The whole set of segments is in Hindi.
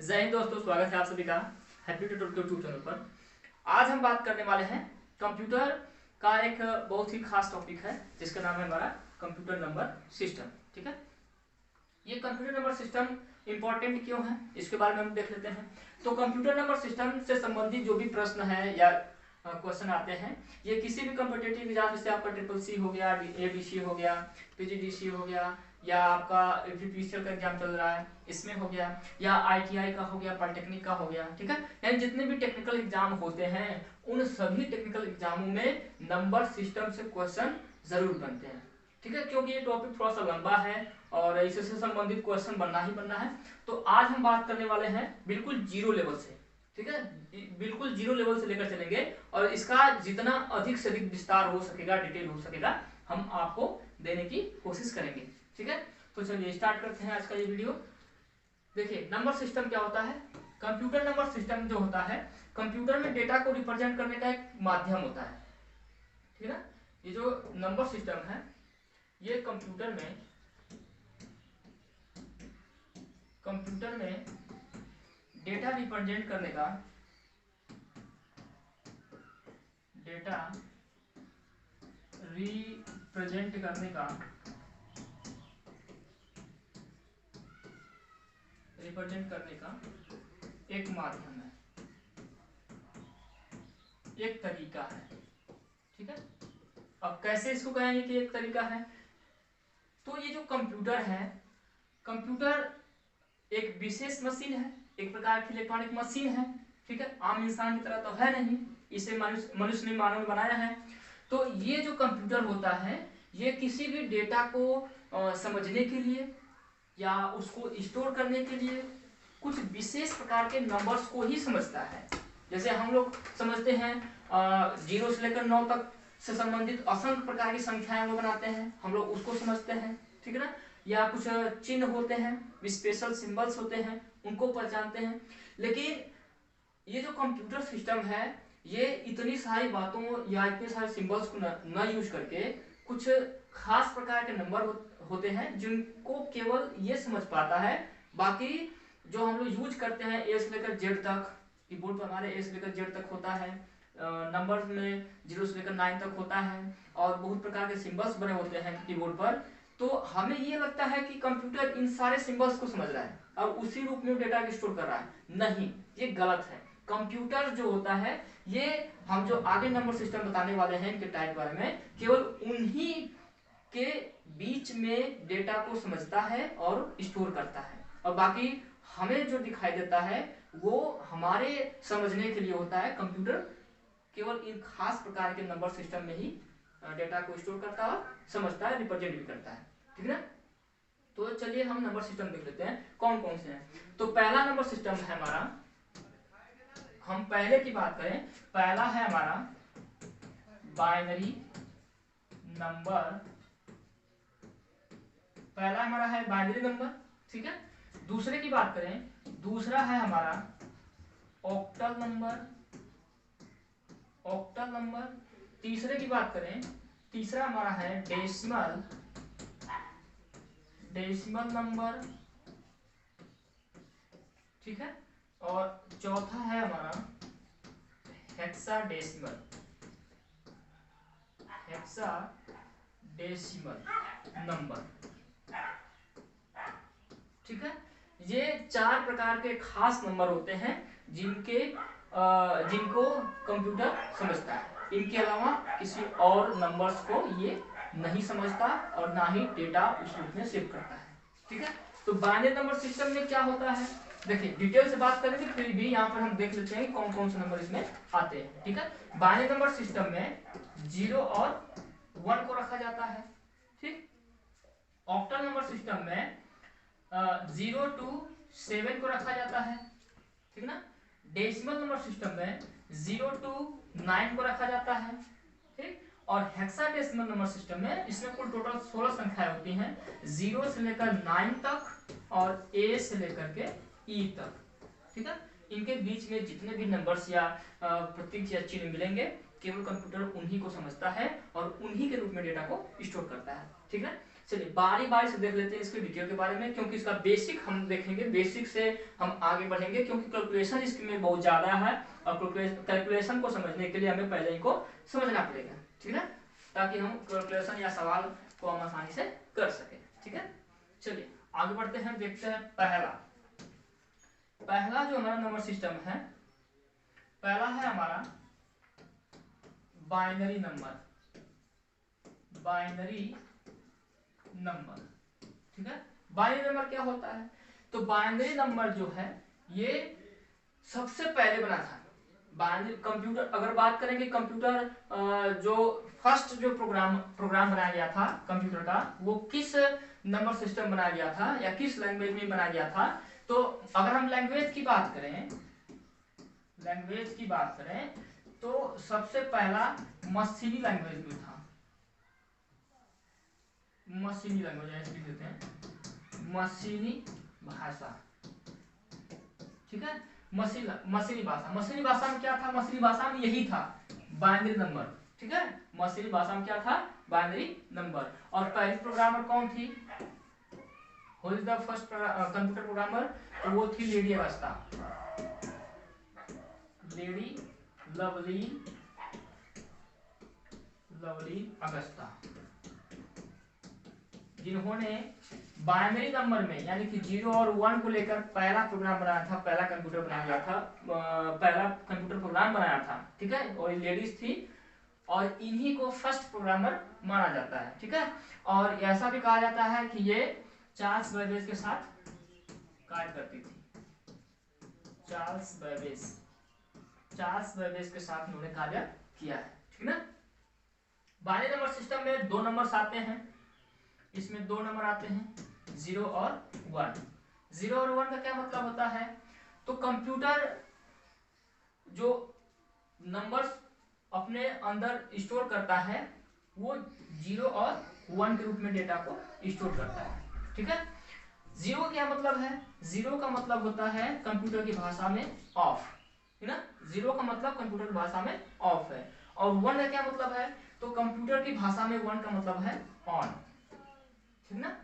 जय हिंद दोस्तों, स्वागत है आप सभी का हैप्पी ट्यूटोरियल यूट्यूब चैनल पर। आज हम बात करने वाले हैं कंप्यूटर का एक बहुत ही खास टॉपिक है जिसका नाम है हमारा कंप्यूटर नंबर सिस्टम। ठीक है, ये कंप्यूटर नंबर सिस्टम इंपॉर्टेंट क्यों है इसके बारे में हम देख लेते हैं। तो कंप्यूटर नंबर सिस्टम से संबंधित जो भी प्रश्न है या क्वेश्चन आते हैं, ये किसी भी कॉम्पिटिटिव एग्जाम, जैसे आपका ट्रिपल-सी हो गया, एबीसी हो गया, पीजीडीसी हो गया, या आपका पीसीएल का एग्जाम चल रहा है इसमें हो गया, या आईटीआई का हो गया, पॉलिटेक्निक का हो गया। ठीक है, यानी जितने भी टेक्निकल एग्जाम होते हैं उन सभी टेक्निकल एग्जामों में नंबर सिस्टम से क्वेश्चन जरूर बनते हैं। ठीक है, क्योंकि ये टॉपिक थोड़ा सा लंबा है और इससे संबंधित क्वेश्चन बनना ही बनना है। तो आज हम बात करने वाले हैं बिल्कुल जीरो लेवल से। ठीक है, बिल्कुल जीरो लेवल से लेकर चलेंगे और इसका जितना अधिक से अधिक विस्तार हो सकेगा, डिटेल हो सकेगा, हम आपको देने की कोशिश करेंगे। ठीक है, तो चलिए स्टार्ट करते हैं आज का ये वीडियो। देखिए, नंबर सिस्टम क्या होता है। कंप्यूटर नंबर सिस्टम जो होता है, कंप्यूटर में डेटा को रिप्रेजेंट करने का एक माध्यम होता है। ठीक है ना, ये जो नंबर सिस्टम है ये कंप्यूटर में डेटा रिप्रेजेंट करने का एक माध्यम है, एक तरीका है। ठीक है, अब कैसे इसको कहेंगे कि एक तरीका है। तो ये जो कंप्यूटर है, कंप्यूटर एक विशेष मशीन है, एक प्रकार की इलेक्ट्रॉनिक मशीन है। ठीक है, आम इंसान की तरह तो है नहीं, इसे मनुष्य ने मानव बनाया है। तो ये जो कंप्यूटर होता है ये किसी भी डेटा को समझने के लिए या उसको स्टोर करने के लिए कुछ विशेष प्रकार के नंबर्स को ही समझता है। जैसे हम लोग समझते हैं 0 से लेकर 9 तक से संबंधित असंख्य प्रकार की संख्याएं हम लोग बनाते हैं, हम लोग उसको समझते हैं। ठीक है ना, या कुछ चिन्ह होते हैं, स्पेशल सिंबल्स होते हैं, उनको पहचानते हैं। लेकिन ये जो कंप्यूटर सिस्टम है ये इतनी सारी बातों या इतने सारे सिंबल्स को न यूज करके कुछ खास प्रकार के नंबर होते हैं जिनको केवल ये समझ पाता है। बाकी जो हम लोग यूज करते हैं ए से लेकर जेड तक, कीबोर्ड पर हमारे ए से लेकर जेड तक होता है, नंबर में 0 से लेकर 9 तक होता है और बहुत प्रकार के सिंबल्स बने होते हैं कीबोर्ड पर। तो हमें ये लगता है कि कंप्यूटर इन सारे सिंबल्स को समझ रहा है और उसी रूप में डेटा स्टोर कर रहा है। नहीं, ये गलत है। कंप्यूटर जो होता है ये, हम जो आगे नंबर सिस्टम बताने वाले हैं इनके टाइप बारे में, केवल उन्हीं के बीच में डेटा को समझता है और स्टोर करता है, और बाकी हमें जो दिखाई देता है वो हमारे समझने के लिए होता है। कंप्यूटर केवल इन खास प्रकार के नंबर सिस्टम में ही डेटा को स्टोर करता है, समझता है, रिप्रेजेंट भी करता है। ठीक है ना, तो चलिए हम नंबर सिस्टम देख लेते हैं कौन कौन से हैं। तो पहला नंबर सिस्टम है हमारा, हम पहले की बात करें, पहला है हमारा बाइनरी नंबर, पहला हमारा है बाइनरी नंबर। ठीक है, दूसरे की बात करें, दूसरा है हमारा ऑक्टल नंबर। तीसरे की बात करें, तीसरा हमारा है डेसिमल नंबर। ठीक है, और चौथा है हमारा हेक्साडेसिमल नंबर। ठीक है, ये 4 प्रकार के खास नंबर होते हैं जिनको कंप्यूटर समझता है। इनके अलावा किसी और नंबर्स को ये नहीं समझता और ना ही डेटा उस रूप में सेव करता है। ठीक है, तो बाइनरी नंबर सिस्टम में क्या होता है, देखिए डिटेल से बात करेंगे, फिर भी यहाँ पर हम देख लेते हैं कौन कौन से नंबर इसमें आते हैं। ठीक है, बाइनरी नंबर सिस्टम में 0 और 1 को रखा जाता है। ठीक, ऑक्टल नंबर सिस्टम में 0 to 7 को रखा जाता है। ठीक ना, डेसिमल नंबर सिस्टम में 0 to 9 को रखा जाता है। ठीक, और हेक्साडेसिमल नंबर सिस्टम में इसमें कुल टोटल 16 संख्याएं होती हैं, 0 से लेकर 9 तक और ए से लेकर के ई तक। ठीक है, इनके बीच में जितने भी नंबर्स या प्रतीक या चिन्ह मिलेंगे केवल कंप्यूटर उन्हीं को समझता है और उन्हीं के रूप में डेटा को स्टोर करता है। ठीक है, चलिए बारी बारी से देख लेते हैं इसके डिटेल के बारे में, क्योंकि इसका बेसिक हम देखेंगे, बेसिक से हम आगे बढ़ेंगे, क्योंकि कैलकुलेशन इसमें बहुत ज्यादा है और कैलकुलेशन को समझने के लिए हमें पहले इनको समझना पड़ेगा, ठीक है, ताकि हम कैलकुलेशन या सवाल को हम आसानी से कर सके, ठीक है। चलिए आगे बढ़ते हैं, देखते हैं पहला जो हमारा नंबर सिस्टम है, पहला है हमारा बाइनरी नंबर, ठीक है। बाइनरी नंबर क्या होता है? तो बाइनरी नंबर जो है ये सबसे पहले बना था। बाइनरी कंप्यूटर, अगर बात करेंगे कंप्यूटर जो फर्स्ट जो प्रोग्राम बनाया गया था कंप्यूटर का, वो किस नंबर सिस्टम बनाया गया था या किस लैंग्वेज में बनाया गया था? तो अगर हम लैंग्वेज की बात करें तो सबसे पहला मशीनी लैंग्वेज में था। मशीनी लैंग्वेज ऐसे लिख देते हैं, मशीनी भाषा, ठीक है। मशीनी भाषा में क्या था? मशीनी भाषा में यही था बाइनरी नंबर, ठीक है। मशीनी भाषा में क्या था? Binary number. और पहली प्रोग्रामर कौन थी? Who is the first computer programmer? तो वो थी लेडी लवली अगस्ता, जिन्होंने बाइनरी नंबर में यानी कि 0 और 1 को लेकर पहला प्रोग्राम बनाया था, पहला कंप्यूटर बनाया गया था, पहला कंप्यूटर प्रोग्राम बनाया था, ठीक है। और लेडीज थी और इन्हीं को फर्स्ट प्रोग्रामर माना जाता है, ठीक है। और ऐसा भी कहा जाता है कि ये चार्ल्स बेबेज के साथ कार्य करती थी। चार्ल्स बेबेज के साथ इन्होंने कार्य किया है, ठीक है ना। बाइनरी नंबर सिस्टम में 2 नंबर्स आते हैं, इसमें 2 नंबर आते हैं 0 और 1। 0 और 1 का क्या मतलब होता है? तो कंप्यूटर जो नंबर्स अपने अंदर स्टोर करता है वो 0 और 1 के रूप में डेटा को स्टोर करता है, ठीक है। 0 क्या मतलब है? 0 का मतलब होता है कंप्यूटर की भाषा में ऑफ, है ना। 0 का मतलब कंप्यूटर की भाषा में ऑफ है। और 1 का क्या मतलब है? तो कंप्यूटर की भाषा में 1 का मतलब है ऑन, ठीक ना।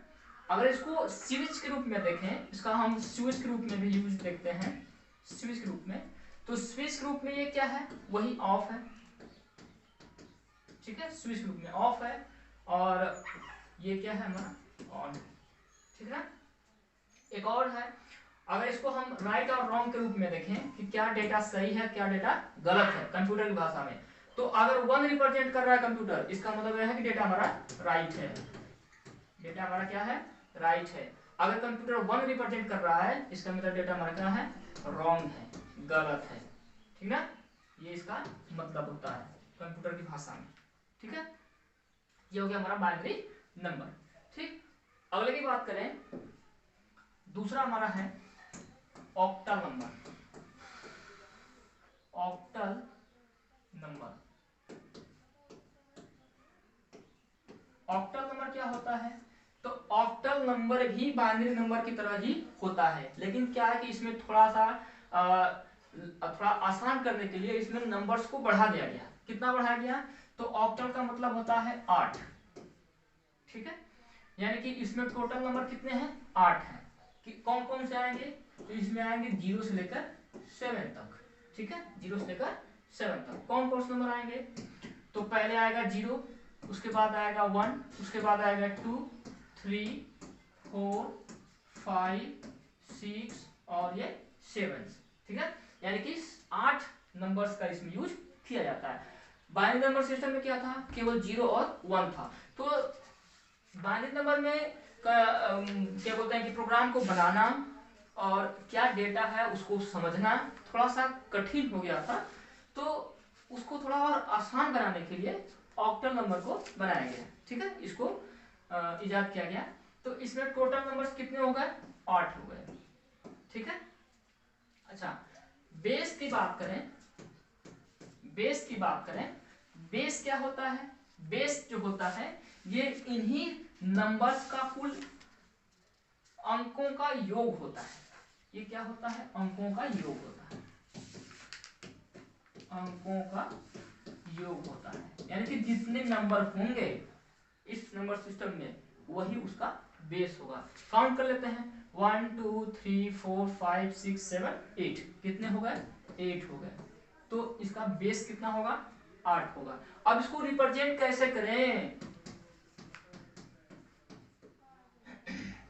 अगर इसको स्विच के रूप में देखें, इसका हम स्विच के रूप में भी यूज देखते हैं, स्विच के रूप में, तो स्विच के रूप में ये क्या है? वही ऑफ है, ठीक है। स्विच के रूप में ऑफ है और ये क्या है हमारा? ऑन, ठीक है। एक और है, अगर इसको हम राइट और रॉन्ग के रूप में देखें कि क्या डेटा सही है क्या डेटा गलत है कंप्यूटर की भाषा में, तो अगर 1 रिप्रेजेंट कर रहा है कंप्यूटर, इसका मतलब यह है कि डेटा हमारा राइट है, डेटा हमारा क्या है? राइट है। अगर कंप्यूटर 1 रिप्रेजेंट कर रहा है, इसका मतलब डेटा हमारा क्या है? रॉन्ग है, गलत है, ठीक ना। ये इसका मतलब होता है कंप्यूटर की भाषा में, ठीक है। ये हो गया हमारा बाइनरी नंबर, ठीक। अगले की बात करें, दूसरा हमारा है ऑक्टल नंबर। ऑक्टल नंबर क्या होता है? तो ऑक्टल नंबर भी बाइनरी नंबर की तरह ही होता है, लेकिन क्या है कि इसमें थोड़ा सा थोड़ा आसान करने के लिए इसमें नंबर्स को बढ़ा दिया गया। कितना बढ़ाया गया? तो ऑक्टल का मतलब होता है 8, ठीक है। यानी कि इसमें टोटल नंबर कितने हैं? 8 हैं। कि कौन कौन से आएंगे? तो इसमें आएंगे 0 से लेकर 7 तक, ठीक है। 0 से लेकर 7 तक कौन कौन से नंबर आएंगे? तो पहले आएगा 0, उसके बाद आएगा 1, उसके बाद आएगा 2, 3, 4, 5, 6 और ये 7, ठीक है। यानी कि 8 नंबर्स का इसमें यूज किया जाता है। बाइनरी नंबर सिस्टम में क्या था? केवल 0 और 1 था। तो बाइनरी नंबर में क्या बोलते हैं कि प्रोग्राम को बनाना और क्या डेटा है उसको समझना थोड़ा सा कठिन हो गया था, तो उसको थोड़ा और आसान बनाने के लिए ऑक्टल नंबर को बनाया गया, ठीक है। इसको इजाद किया गया। तो इसमें टोटल नंबर्स कितने हो गए? 8 हो गए, ठीक है। अच्छा, बेस की बात करें, बेस क्या होता है? बेस जो होता है ये इन्हीं नंबर्स का कुल अंकों का योग होता है। ये क्या होता है? अंकों का योग होता है, अंकों का योग होता है। यानी कि जितने नंबर होंगे इस नंबर सिस्टम में वही उसका बेस होगा। काउंट कर लेते हैं 1 2 3 4 5 6 7 8, कितने हो गए 8 हो गए। तो इसका बेस कितना होगा 8 होगा। अब इसको रिप्रेजेंट कैसे करें,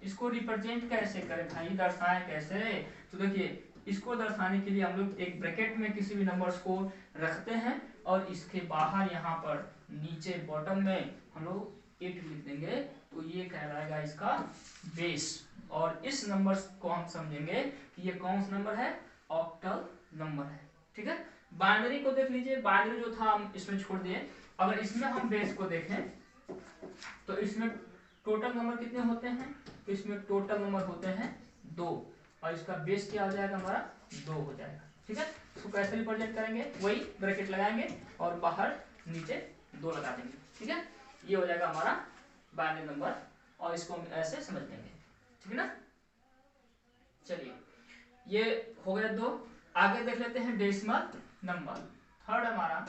इसको रिप्रेजेंट कैसे करें भाई, दर्शाएं कैसे। तो देखिए इसको दर्शाने के लिए हम लोग एक ब्रैकेट में किसी भी नंबर्स को रखते हैं और इसके बाहर यहाँ पर नीचे बॉटम में हम लोग 8 लिख देंगे, तो ये कहलाएगा इसका बेस। और इस नंबर को हम समझेंगे कि ये कौन सा नंबर है, ऑक्टल नंबर है। ठीक है, बाइनरी को देख लीजिए, बाइनरी जो था हम इसमें छोड़ दिए। अगर इसमें हम बेस को देखें तो इसमें टोटल नंबर कितने होते हैं, तो इसमें टोटल नंबर होते हैं 2 और इसका बेस क्या हो जाएगा हमारा 2 हो जाएगा। ठीक है, इसको कैसे रिप्रेजेंट करेंगे, वही ब्रैकेट लगाएंगे और बाहर नीचे 2 लगा देंगे। ठीक है, ये हो जाएगा हमारा बाइनरी नंबर और इसको हम ऐसे समझ लेंगे। ठीक है ना, चलिए ये हो गया 2। आगे देख लेते हैं डेसिमल नंबर। थर्ड हमारा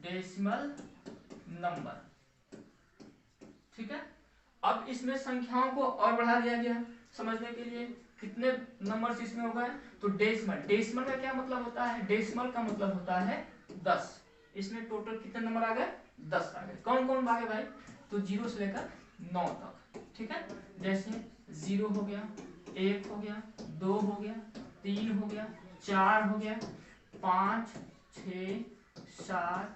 डेसिमल नंबर। ठीक है, अब इसमें संख्याओं को और बढ़ा दिया गया समझने के लिए। कितने नंबर्स इसमें हो गए, तो डेसिमल, डेसिमल का क्या मतलब होता है, डेसिमल का मतलब होता है 10। इसमें टोटल कितने नंबर आ गए 10 आ गए। कौन कौन भागे भाई, तो 0 से लेकर 9 तक। ठीक है, जैसे 0 हो गया, 1 हो गया, 2 हो गया, 3 हो गया, 4 हो गया, 5 6 7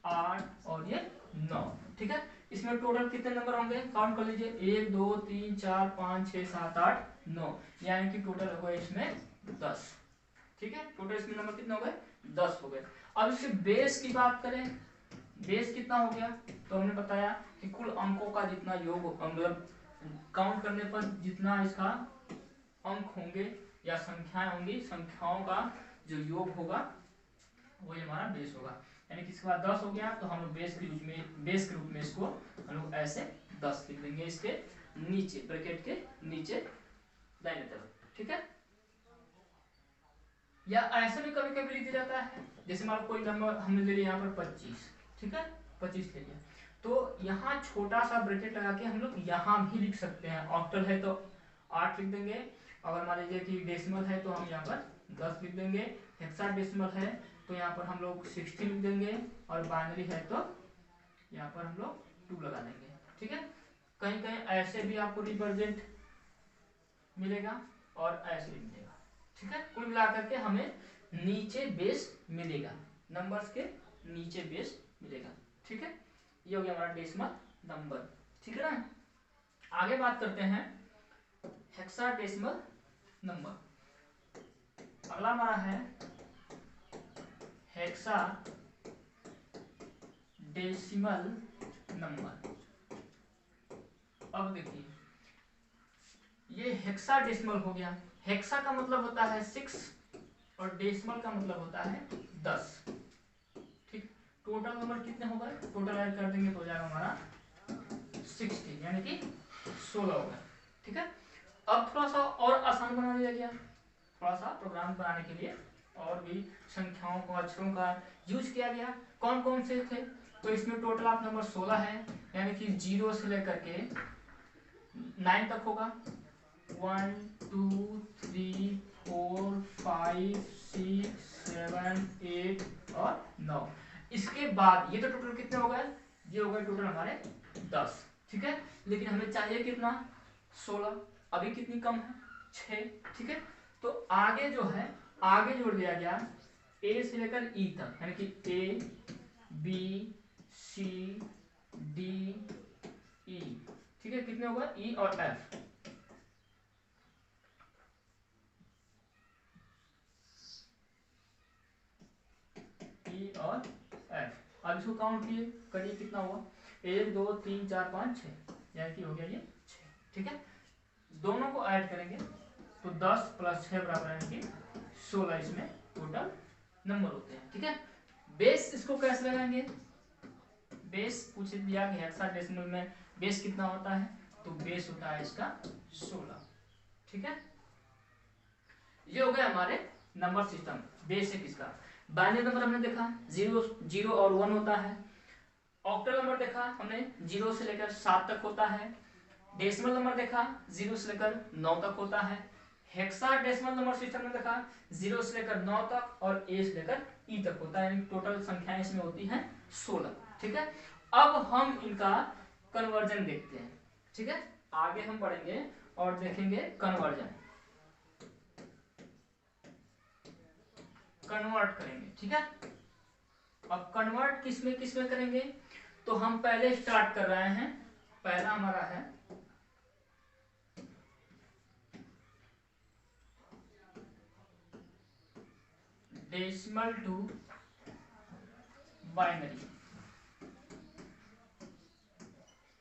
8 और ये 9। ठीक है, इसमें टोटल कितने नंबर होंगे, काउंट कर लीजिए 1 2 3 4 5 6 7 8 9, यानी कि टोटल हो गए इसमें 10। ठीक है, टोटल इसमें नंबर कितने हो गए 10 हो गए। अब इसके बेस की बात करें, बेस कितना हो गया, तो हमने बताया कि कुल अंकों का जितना योग मतलब काउंट करने पर जितना इसका अंक होंगे या संख्याएं होंगी, संख्याओं का जो योग होगा वही हमारा बेस होगा। यानी कि इसके बाद 10 हो गया तो हम लोग बेस के रूप में इसको हम लोग ऐसे 10 लिख देंगे इसके नीचे, ब्रैकेट के नीचे दाहिने तरफ। ठीक है, या ऐसे भी कभी कभी लिख दिया जाता है, जैसे मान लो कोई नंबर हमने ले लिया यहाँ पर 25। ठीक है, 25 ले लिया, तो यहाँ छोटा सा ब्रैकेट लगा के हम लोग यहाँ भी लिख सकते हैं। ऑक्टल है तो 8 लिख देंगे, अगर मान लीजिए कि डेसिमल है तो हम यहाँ पर 10 लिख देंगे, हेक्साडेसिमल है तो यहाँ पर हम लोग 60 लिख देंगे, और बाइनरी है तो यहाँ पर हम लोग 2 लगा देंगे। ठीक है, कहीं कहीं ऐसे भी आपको रिप्रेजेंट मिलेगा और ऐसे भी मिलेगा। ठीक है, कुल मिलाकर के हमें नीचे बेस मिलेगा, नंबर्स के नीचे बेस मिलेगा। ठीक है, ये हो गया हमारा डेसिमल नंबर। ठीक है ना, आगे बात करते हैं हेक्साडेसिमल नंबर। अगला हमारा है हेक्साडेसिमल नंबर। अब देखिए ये हेक्साडेसिमल हो गया, हेक्सा का मतलब होता है 6 और डेसिमल का मतलब होता है 10। ठीक, टोटल नंबर कितने हो गए, टोटल ऐड कर देंगे तो हो जाएगा हमारा 60, यानी कि 16 हो गया। ठीक है, अब थोड़ा सा और आसान बना दिया गया, थोड़ा सा प्रोग्राम बनाने के लिए और भी संख्याओं को अक्षरों का यूज किया गया। कौन कौन से थे, तो इसमें टोटल आप नंबर 16 है, यानी कि 0 से लेकर के 9 तक होगा। 1 2 3 4 5 6 7 8 और 9। इसके बाद ये तो टोटल कितने हो गए, ये हो गए टोटल हमारे 10। ठीक है, लेकिन हमें चाहिए कितना 16, अभी कितनी कम है 6। ठीक है, तो आगे जो है आगे जोड़ दिया गया ए से लेकर ई तक, यानी कि A B C D E. ठीक है, कितने हो गए ई और एफ। ई और एफ, अब इसको काउंट किए करिए कितना हुआ, 1 2 3 4 5 6, यानी कि हो गया ये 6। ठीक है, दोनों को ऐड करेंगे तो 10 + 6 बराबर यानी कि 16 इसमें टोटल नंबर होते हैं। ठीक है, बेस इसको कैसे लगाएंगे, बेस पूछ दिया कि हेक्साडेसिमल में बेस कितना होता है, तो बेस होता है इसका 16। ठीक है, ये हो गया हमारे नंबर सिस्टम बेसिक इसका। बाइनरी नंबर हमने देखा 0 0 और 1 होता है, ऑक्टल नंबर देखा हमने 0 से लेकर 7 तक होता है। डेसिमल नंबर देखा 0 से लेकर 9 तक होता है। हेक्साडेसिमल नंबर सिस्टम में देखा 0 से लेकर 9 तक और ए से लेकर ई तक होता है, यानी टोटल संख्याएं इसमें होती हैं 16। ठीक है, अब हम इनका कन्वर्जन देखते हैं। ठीक है, आगे हम बढ़ेंगे और देखेंगे कन्वर्जन, कन्वर्ट करेंगे। ठीक है, अब कन्वर्ट किसमें करेंगे, तो हम पहले स्टार्ट कर रहे हैं। पहला हमारा है डेसिमल टू बाइनरी।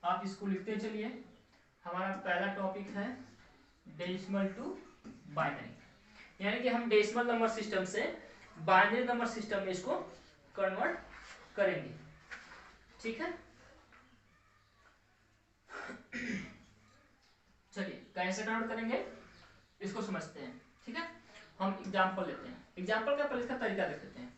आप इसको लिखते चलिए। हमारा पहला टॉपिक है डेसिमल टू बाइनरी, यानी कि हम डेसिमल नंबर सिस्टम से बाइनरी नंबर सिस्टम में इसको कन्वर्ट करेंगे। ठीक है, चलिए कैसे कन्वर्ट करेंगे इसको समझते हैं। ठीक है, हम एग्जांपल लेते हैं। एग्जांपल का पहले इसका तरीका देख लेते हैं।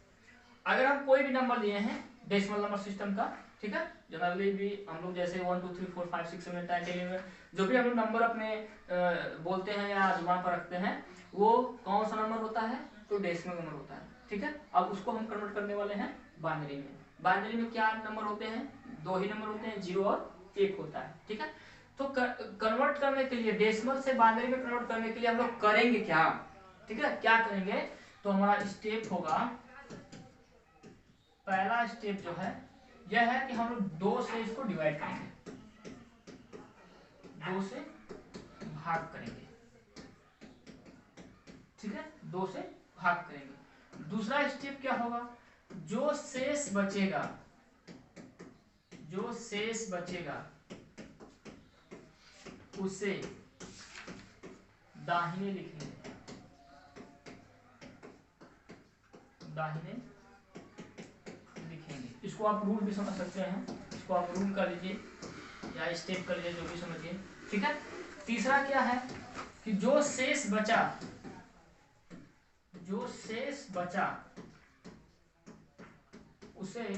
अगर हम कोई भी नंबर लिए हैं डेसिमल नंबर सिस्टम का, ठीक है, जनरली भी हम लोग जैसे 1 2 3 4 5 6 7 8 9 10 जो भी हम लोग नंबर अपने बोलते हैं या जुबान पर रखते हैं, वो कौन सा नंबर होता है, तो डेसिमल नंबर होता है। ठीक है, अब उसको हम कन्वर्ट करने वाले हैं बाइनरी में। बाइनरी में क्या नंबर होते हैं, 2 ही नंबर होते हैं, 0 और 1 होता है। ठीक है, तो कन्वर्ट करने के लिए, डेसिमल से बाइनरी में कन्वर्ट करने के लिए हम लोग करेंगे क्या। ठीक है, क्या करेंगे, तो हमारा स्टेप होगा, पहला स्टेप जो है यह है कि हम लोग 2 से इसको डिवाइड करेंगे, 2 से भाग करेंगे। ठीक है, 2 से भाग करेंगे। दूसरा स्टेप क्या होगा, जो शेष बचेगा, जो शेष बचेगा उसे दाहिने लिखेंगे, दाहिने लिखेंगे। इसको आप रूल भी समझ सकते हैं, इसको आप रूल कर लीजिए या स्टेप कर लीजिए, जो भी समझिए। ठीक है, तीसरा क्या है कि जो शेष बचा, जो शेष बचा उसे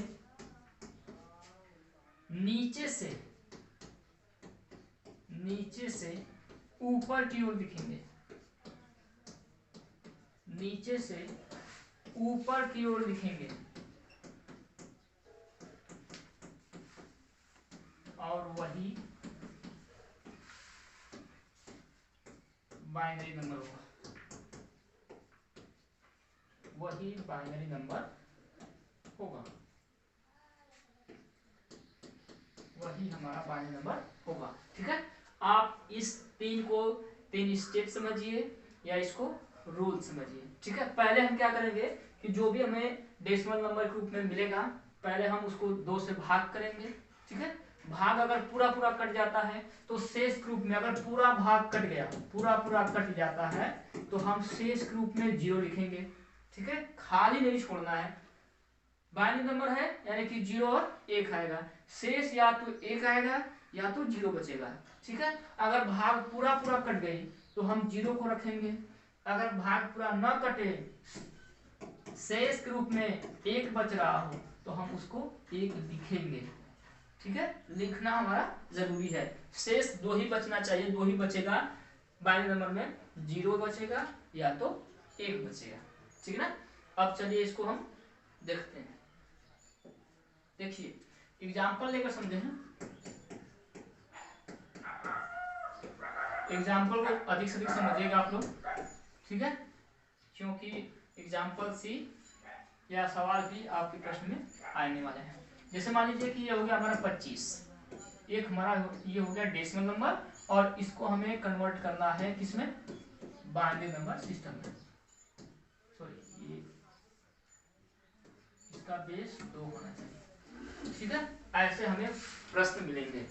नीचे से ऊपर की ओर लिखेंगे, नीचे से ऊपर की ओर लिखेंगे और वही बाइनरी नंबर होगा, वही बाइनरी नंबर होगा, वही हमारा बाइनरी नंबर होगा। ठीक है, आप इस 3 स्टेप समझिए या इसको रूल समझिए। ठीक है, पहले हम क्या करेंगे कि जो भी हमें डेसिमल नंबर के रूप में मिलेगा, पहले हम उसको 2 से भाग करेंगे। ठीक है, भाग अगर पूरा कट जाता है तो शेष के रूप में, अगर पूरा भाग कट गया, पूरा कट जाता है तो हम शेष के रूप में 0 लिखेंगे। ठीक है, खाली नहीं छोड़ना है, बाइनरी नंबर है यानी कि 0 और 1 आएगा, शेष या तो 1 आएगा या तो 0 बचेगा। ठीक है, अगर भाग पूरा कट गई तो हम 0 को रखेंगे, अगर भाग पूरा न कटे, शेष के रूप में 1 बच रहा हो तो हम उसको 1 लिखेंगे। ठीक है, लिखना हमारा जरूरी है। शेष 2 ही बचना चाहिए, 2 ही बचेगा बाइनरी नंबर में, 0 बचेगा या तो 1 बचेगा। ठीक है ना, अब चलिए इसको हम देखते हैं। देखिए एग्जाम्पल लेकर समझे हैं, एग्जाम्पल को अधिक से अधिक समझिएगा आप लोग। ठीक है, क्योंकि एग्जाम्पल सी या सवाल भी आपके प्रश्न में आने वाले हैं। जैसे मान लीजिए कि ये हो गया हमारा 25, एक हमारा ये हो गया डेसिमल नंबर और इसको हमें कन्वर्ट करना है किसमें, बाइनरी नंबर सिस्टम में। सॉरी, ये इसका बेस 2 होना चाहिए। ठीक है, ऐसे हमें प्रश्न मिलेंगे,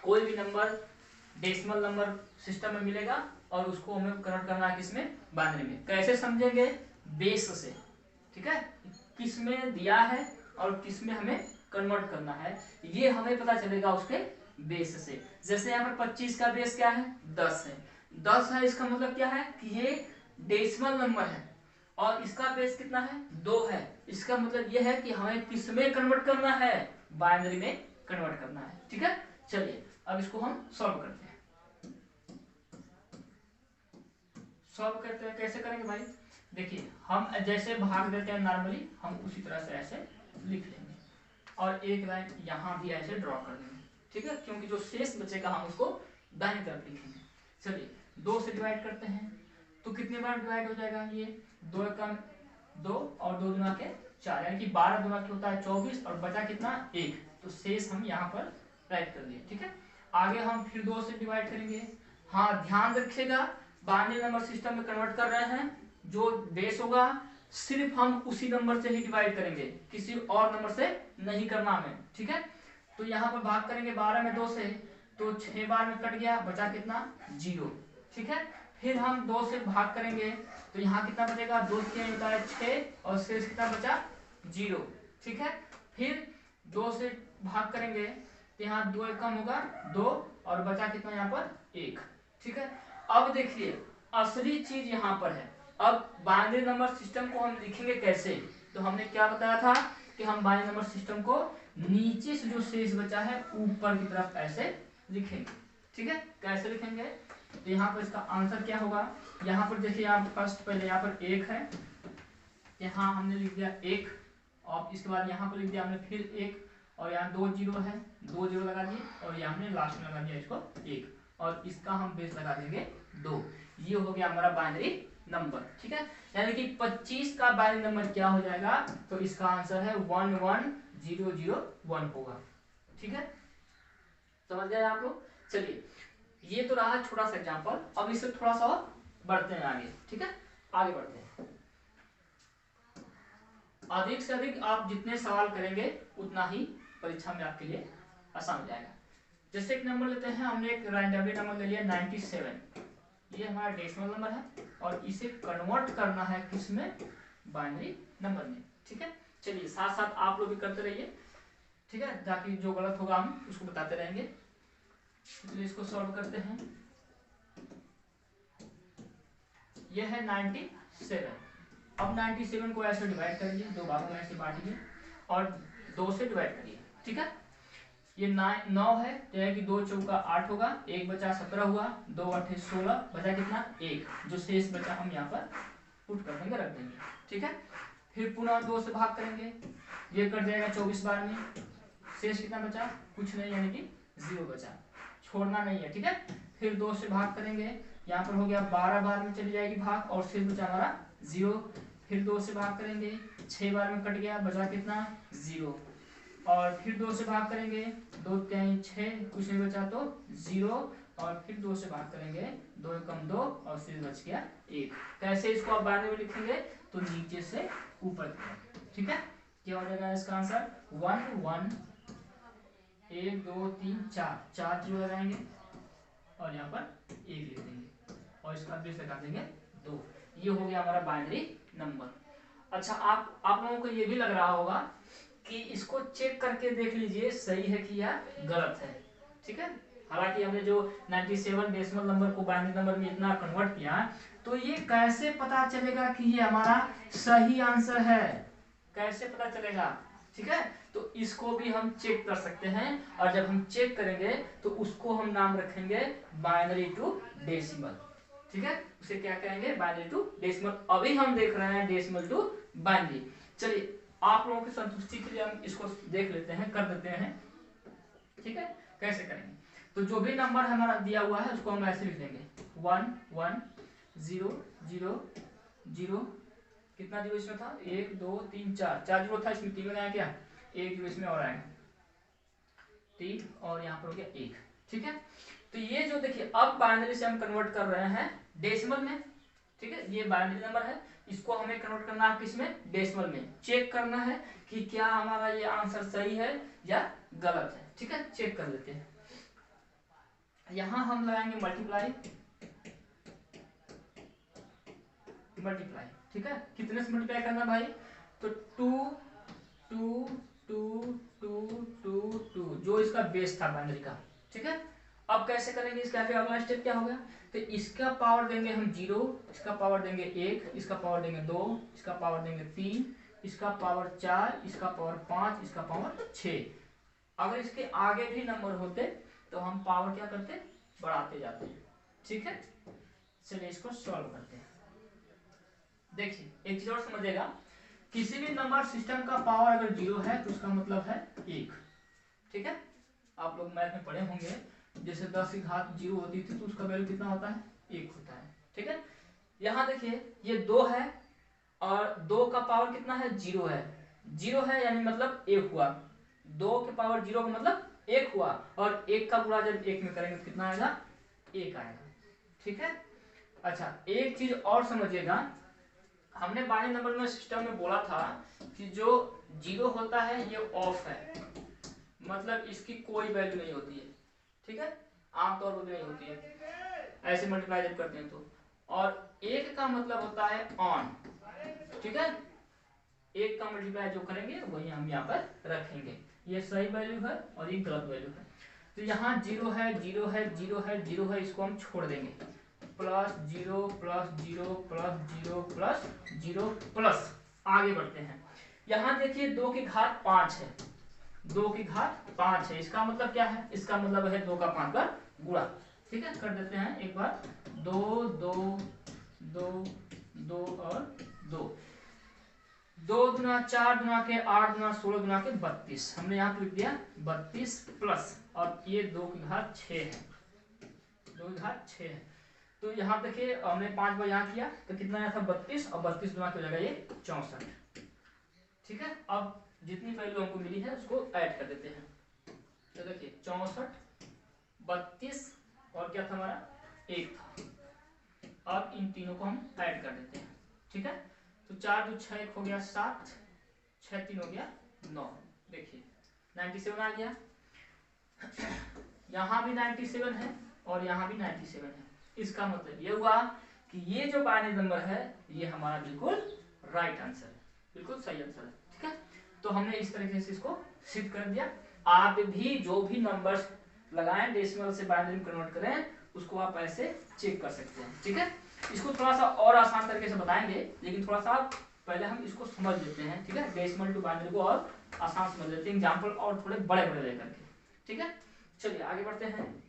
कोई भी नंबर डेसिमल नंबर सिस्टम में मिलेगा और उसको हमें कन्वर्ट करना है किसमें, बाइनरी में। कैसे समझेंगे, बेस से। ठीक है, किसमें दिया है और किसमें हमें कन्वर्ट करना है, ये हमें पता चलेगा उसके बेस से। जैसे यहाँ पर 25 का बेस क्या है, 10 है, 10 है, इसका मतलब क्या है कि ये डेसिमल नंबर है और इसका बेस कितना है, 2 है। इसका मतलब यह है कि हमें किसमें कन्वर्ट करना है, बाइनरी में कन्वर्ट करना है। ठीक है, चलिए अब इसको हम सॉल्व करते हैं। सॉल्व करते हैं, कैसे करेंगे भाई? देखिए हम जैसे भाग देते हैं नॉर्मली, हम उसी तरह से ऐसे लिख लेंगे और एक लाइन यहाँ भी ऐसे ड्रॉ कर देंगे। ठीक है, क्योंकि जो शेष बचेगा हम उसको दाहिनी तरफ लिखेंगे। चलिए 2 से डिवाइड करते हैं तो कितने बार डिवाइड हो जाएगा? ये 2 एकम 2 और 2 दूना के 4, यानी कि 12 दूना के होता है 24 और बचा कितना? 1। तो शेष हम यहाँ पर राइट कर दिए। ठीक है, आगे हम फिर 2 से डिवाइड करेंगे। हाँ ध्यान रखिएगा, बाइनरी नंबर सिस्टम में कन्वर्ट कर रहे हैं, जो बेस होगा सिर्फ हम उसी नंबर से ही डिवाइड करेंगे, किसी और नंबर से नहीं करना हमें। ठीक है, तो यहाँ पर भाग करेंगे 12 में 2 से, तो 6 बार में कट गया, बचा कितना? 0। ठीक है, फिर हम 2 से भाग करेंगे तो यहाँ कितना बचेगा? 2 के होता है 6 और शेष कितना बचा? 0। ठीक है, फिर 2 से भाग करेंगे तो यहाँ 2 कम होगा 2 और बचा कितना यहाँ पर? 1। ठीक है, अब देखिए असली चीज यहाँ पर है। अब बाइनरी नंबर सिस्टम को हम लिखेंगे कैसे? तो हमने क्या बताया था कि हम बाइनरी नंबर सिस्टम को नीचे से जो शेष बचा है ऊपर की तरफ ऐसे लिखेंगे। ठीक है, कैसे लिखेंगे? तो यहाँ पर इसका आंसर क्या होगा? यहाँ पर देखिए आप फर्स्ट पहले यहाँ पर 1 है, यहाँ हमने लिख दिया 1 और इसके बाद यहाँ पर लिख दिया हमने फिर 1 और यहाँ 2 0 है, 2 0 लगा दिए और यहाँ हमने लास्ट में लगा दिया इसको 1 और इसका हम बेस लगा देंगे 2। ये हो गया हमारा बाइनरी नंबर। ठीक है, यानी कि 25 का बाइनरी नंबर क्या हो जाएगा? तो इसका आंसर है 11001 होगा। ठीक है, समझ गए आप लोग? चलिए ये तो रहा छोटा सा एग्जांपल, अब इससे थोड़ा सा और बढ़ते हैं आगे। ठीक है, आगे बढ़ते हैं। अधिक से अधिक आप जितने सवाल करेंगे उतना ही परीक्षा में आपके लिए आसान हो जाएगा। जैसे एक नंबर लेते हैं, हमने एक रैंडमली नंबर ले लिया 97, ये हमारा डेसिमल नंबर है और इसे कन्वर्ट करना है किसमें? बाइनरी नंबर में। ठीक है, चलिए साथ साथ आप लोग भी करते रहिए। ठीक है, ताकि जो गलत होगा हम उसको बताते रहेंगे। चलिए इसको सॉल्व करते हैं। ये है 97। अब 97 को ऐसे डिवाइड करिए, 2 भागों में ऐसे बांटिए और 2 से डिवाइड करिए। ठीक है, ये 9 है तो है कि 2 चौका 8 होगा, 1 बचा 17 हुआ, 2 8 16, बचा कितना? 1। जो शेष बचा हम यहाँ पर पुट कर देंगे, रख देंगे। ठीक है, फिर पुनः 2 से भाग करेंगे, ये कट जाएगा 24 बार में, शेष कितना बचा? कुछ नहीं, यानी कि 0 बचा, छोड़ना नहीं है। ठीक है, फिर 2 से भाग करेंगे, यहाँ पर हो गया 12 बार में चली जाएगी भाग और शेष बचा हमारा 0। फिर 2 से भाग करेंगे, 6 बार में कट गया, बचा कितना? 0 और फिर 2 से भाग करेंगे, 2 कहीं 6, कुछ नहीं बचा तो 0 और फिर 2 से भाग करेंगे, 2 कम 2 और शेष बच गया 1। कैसे इसको आप बाइनरी में लिखेंगे? तो नीचे से ऊपर की तरफ। ठीक है, क्या हो जाएगा इसका आंसर? 1 1 1 2 3 4 0 लगाएंगे और यहाँ पर 1 लिख देंगे और इसका बेस लगा देंगे 2। ये हो गया हमारा बाइनरी नंबर। अच्छा, आप लोगों को ये भी लग रहा होगा कि इसको चेक करके देख लीजिए सही है कि या गलत है। ठीक है, हालांकि हमने जो 97 डेसिमल नंबर को बाइनरी नंबर में इतना कन्वर्ट किया, तो ये कैसे पता चलेगा कि ये हमारा सही आंसर है? कैसे पता चलेगा? ठीक है, तो इसको भी हम चेक कर सकते हैं और जब हम चेक करेंगे तो उसको हम नाम रखेंगे बाइनरी टू डेसिमल। ठीक है, उसे क्या कहेंगे? Binary to decimal. अभी हम देख रहे हैं डेसिमल टू बाइनरी। चलिए आप लोगों की संतुष्टि के लिए हम इसको देख लेते हैं, कर देते हैं। ठीक है, कैसे करेंगे? तो जो भी नंबर हमारा दिया हुआ है उसको हम ऐसे लिख देंगे 1 1 0 0 0। कितना जीरो इसमें था? 1 2 3 4 जीरो था, इसमें 3 लगाया क्या? 1 जीरो इसमें और आएगा 3 और यहाँ पर हो गया 1। ठीक है, तो ये जो देखिए अब बाइनरी से हम कन्वर्ट कर रहे हैं डेसिमल में। ठीक है, ये बाइनरी नंबर है, इसको हमें कन्वर्ट करना है किसमें? डेसिमल में। चेक करना है कि क्या हमारा ये आंसर सही है या गलत है। ठीक है, चेक कर लेते हैं। यहां हम लगाएंगे मल्टीप्लाई। ठीक है, कितने से मल्टीप्लाई करना भाई? तो 2 2 2 2 2 2 जो इसका बेस था बाइनरी का। ठीक है, अब कैसे करेंगे? इसका फिर अगला स्टेप क्या होगा? तो इसका पावर देंगे हम 0, इसका पावर देंगे 1, इसका पावर देंगे 2, इसका पावर देंगे 3, इसका पावर 4, इसका पावर 5, इसका पावर 6 अगर इसके आगे भी नंबर होते तो हम पावर क्या करते, बढ़ाते जाते हैं। ठीक है, चलिए इसको सॉल्व करते हैं। देखिए एक चीज और समझिएगा, किसी भी नंबर सिस्टम का पावर अगर 0 है तो उसका मतलब है 1। ठीक है, आप लोग मैथ में पढ़े होंगे, जैसे 10 की घात 0 होती थी तो उसका वैल्यू कितना होता है, 1 होता है। ठीक है, यहाँ देखिए ये 2 है और 2 का पावर कितना है, 0 है। 0 है यानी मतलब 1 हुआ, 2 के पावर 0 का मतलब 1 हुआ, और 1 का गुणा जब 1 में करेंगे तो कितना आएगा, 1 आएगा। ठीक है, अच्छा एक चीज और समझिएगा, हमने बाइनरी नंबर में सिस्टम में बोला था कि जो 0 होता है ये ऑफ है, मतलब इसकी कोई वैल्यू नहीं होती है। ठीक है, आमतौर पर भी नहीं होती है ऐसे मल्टीप्लाई जब करते हैं तो। और 1 का मतलब होता है ऑन। ठीक है, 1 का मल्टीप्लाई जो करेंगे वही हम यहाँ पर रखेंगे, ये सही वैल्यू है और ये गलत वैल्यू है। तो यहाँ 0 है 0 है 0 है 0 है, इसको हम छोड़ देंगे, plus 0 plus 0 plus 0 plus 0 plus आगे बढ़ते हैं। यहाँ देखिए 2 की घात 5 है, 2 की घात 5 है, इसका मतलब क्या है, इसका मतलब है 2 का 5 बार गुणा। ठीक है, कर देते हैं एक बार, 2 2 2 2 और 2, 2 दुना 4 दुना के 8 दुना 16 दुना के 32, हमने यहाँ पे लिख दिया 32 प्लस, और ये 2 की घात 6 है, 2 की घात 6 है। तो यहाँ देखिए हमने 5 बार यहाँ किया तो कितना आया था, 32, और 32 दुना की हो जाएगा ये 64। ठीक है, अब जितनी वैल्यू हमको मिली है उसको ऐड कर देते हैं। तो देखिए 64 32 और क्या था हमारा, 1 था। अब इन तीनों को हम ऐड कर देते हैं। ठीक है, तो 4 2 6 1 हो गया 7, 6 3 हो गया 9, देखिए 97 आ गया। यहाँ भी 97 है और यहाँ भी 97 है, इसका मतलब ये हुआ कि ये जो बाइनरी नंबर है ये हमारा बिल्कुल राइट आंसर है, बिल्कुल सही आंसर है। ठीक है, तो हमने इस तरीके से इसको सिद्ध कर दिया। आप भी जो भी नंबर्स लगाएं डेसिमल से बाइनरी में कन्वर्ट करें उसको आप ऐसे चेक कर सकते हैं। ठीक है, इसको थोड़ा सा और आसान तरीके से बताएंगे, लेकिन थोड़ा सा पहले हम इसको समझ लेते हैं। ठीक है, डेसिमल टू बाइनरी को और आसान समझ लेते हैं, एग्जाम्पल और थोड़े बड़े बड़े लेकर के। ठीक है, चलिए आगे बढ़ते हैं।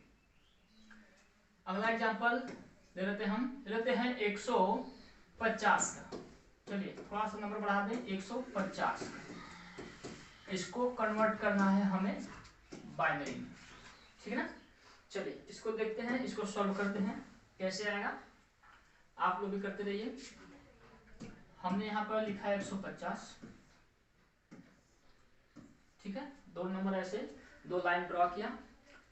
अगला एग्जाम्पल ले लेते हैं 150 का। चलिए थोड़ा सा नंबर बढ़ा दें, 150, इसको कन्वर्ट करना है हमें बाइनरी में। ठीक है ना, चलिए इसको देखते हैं, इसको सॉल्व करते हैं कैसे आएगा, आप लोग भी करते रहिए। हमने यहाँ पर लिखा है 150। ठीक है, 2 नंबर ऐसे 2 लाइन ड्रॉ किया।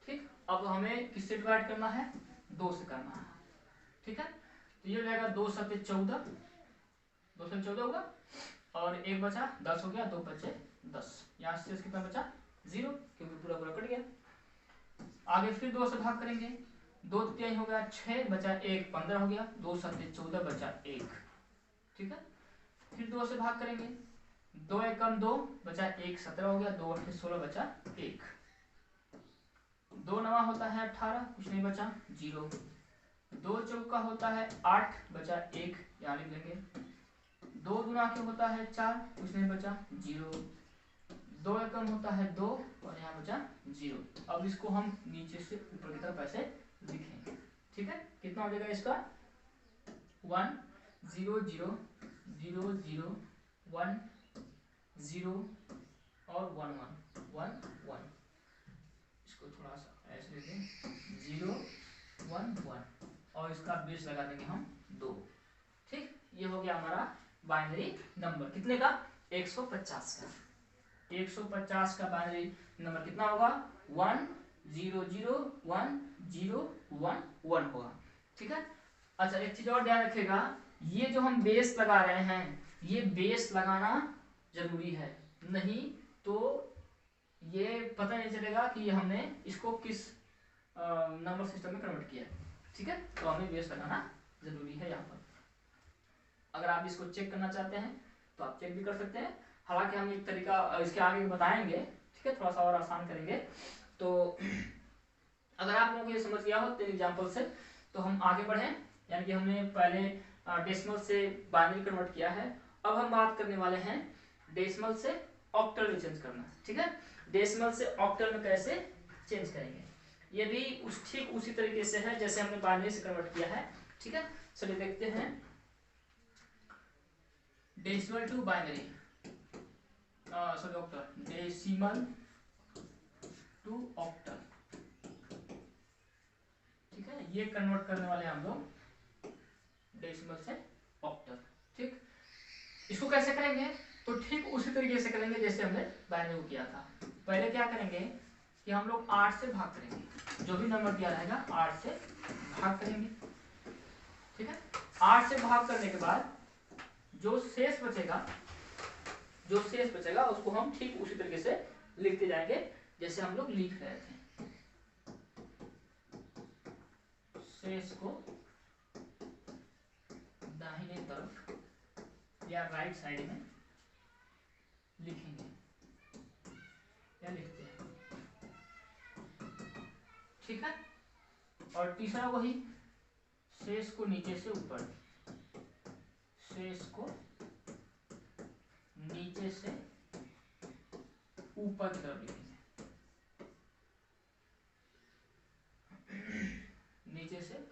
ठीक, अब हमें किससे डिवाइड करना है, 2 से करना है। ठीक है, तो ये हो जाएगा 2 7 14, 2 से 14 होगा, और 1 बचा 10 हो गया, 2 बचे 10, यहाँ से कितना बचा 0, क्योंकि पूरा पूरा कट गया। आगे फिर 2 से भाग करेंगे, 2 3 हो गया 6 बचा 1 15 हो गया, 2 7 14 बचा 1। ठीक है, फिर 2 से भाग करेंगे, 2 1 कम 2 बचा 1 17 हो गया, 2 8 16 बचा 1, 2 9 होता है 18, कुछ नहीं बचा 0, 2 चौका होता है 8 बचा 1, यहाँ लिख देंगे, 2 गुना के होता है 4, कुछ नहीं बचा 0, 2 एकम होता है 2 और यहाँ बचा 0। अब इसको हम नीचे से ऊपर की तरफ ऐसे लिखेंगे। ठीक है, कितना हो जाएगा इसका 1 0 0 0 0 1 0 और 1 1 1 1, इसको थोड़ा सा ऐसे लिखें 0 1 1, और इसका बेस लगा देंगे हम 2। ठीक, ये हो गया हमारा बाइनरी नंबर कितने का, 150 का। 150 का बाइनरी नंबर कितना होगा, 1 0 0 1 0 1 1 होगा। ठीक है, अच्छा एक चीज और ध्यान रखिएगा, ये जो हम बेस लगा रहे हैं ये बेस लगाना जरूरी है, नहीं तो ये पता नहीं चलेगा कि हमने इसको किस नंबर सिस्टम में कन्वर्ट किया है। ठीक है, तो हमें बेस लगाना जरूरी है यहाँ पर। अगर आप इसको चेक करना चाहते हैं तो आप चेक भी कर सकते हैं, हालांकि हम एक तरीका इसके आगे बताएंगे। ठीक है, थोड़ा सा और आसान करेंगे। तो अगर आप लोगों को ये समझ गया हो 3 एग्जाम्पल से, तो हम आगे बढ़ें। यानी कि हमने पहले डेसिमल से बाइनरी कन्वर्ट किया है, अब हम बात करने वाले हैं डेसिमल से ऑक्टल में चेंज करना। ठीक है, डेसिमल से ऑक्टल में कैसे चेंज करेंगे। ये भी ठीक उसी तरीके से है जैसे हमने बाइनरी से कन्वर्ट किया है। ठीक है, चलिए देखते हैं decimal to binary, sorry octal, decimal to octal. ठीक है, ये कन्वर्ट करने वाले हम लोग डेसिमल से ऑक्टल। ठीक, इसको कैसे करेंगे, तो ठीक उसी तरीके से करेंगे जैसे हमने बाइनरी को किया था। पहले क्या करेंगे कि हम लोग 8 से भाग करेंगे, जो भी नंबर दिया रहेगा 8 से भाग करेंगे। ठीक है, 8 से भाग करने के बाद जो शेष बचेगा उसको हम ठीक उसी तरीके से लिखते जाएंगे जैसे हम लोग लिख रहे थे। शेष को दाहिने तरफ या राइट साइड में लिखेंगे या लिखते हैं। ठीक है, और तीसरा वही, शेष को नीचे से ऊपर, शेष को नीचे से ऊपर की तरफ लिखेंगे, नीचे से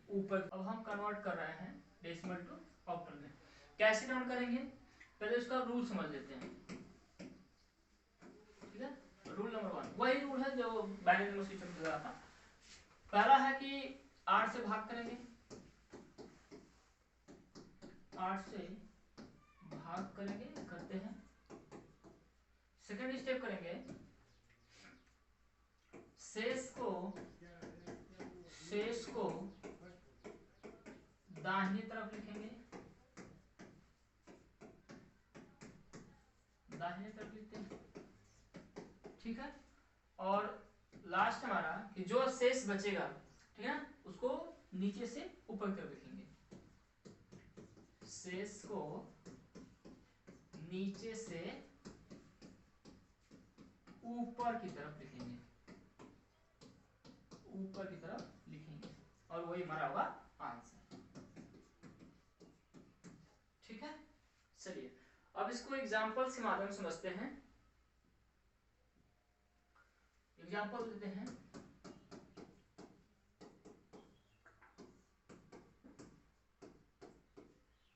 ऊपर। अब हम कन्वर्ट कर रहे हैं डेसिमल टू ऑक्टल में। कैसे कन्वर्ट करेंगे, पहले उसका रूल समझ लेते हैं। ठीक है, रूल नंबर 1 वही रूल है जो बाइनरी नंबर सिस्टम चल रहा था। पहला है कि 8 से भाग करेंगे, 8 से भाग करेंगे, करते हैं। सेकंड स्टेप करेंगे, शेष को दाहिनी तरफ लिखेंगे, दाहिने तरफ लिखते हैं। ठीक है, और लास्ट हमारा कि जो शेष बचेगा, ठीक है, उसको नीचे से ऊपर की तरफ लिखेंगे, शेष को नीचे से ऊपर की तरफ लिखेंगे, ऊपर की तरफ लिखेंगे, और वही हमारा होगा आंसर। ठीक है, चलिए अब इसको एग्जांपल के माध्यम से समझते हैं। एग्जांपल देते हैं,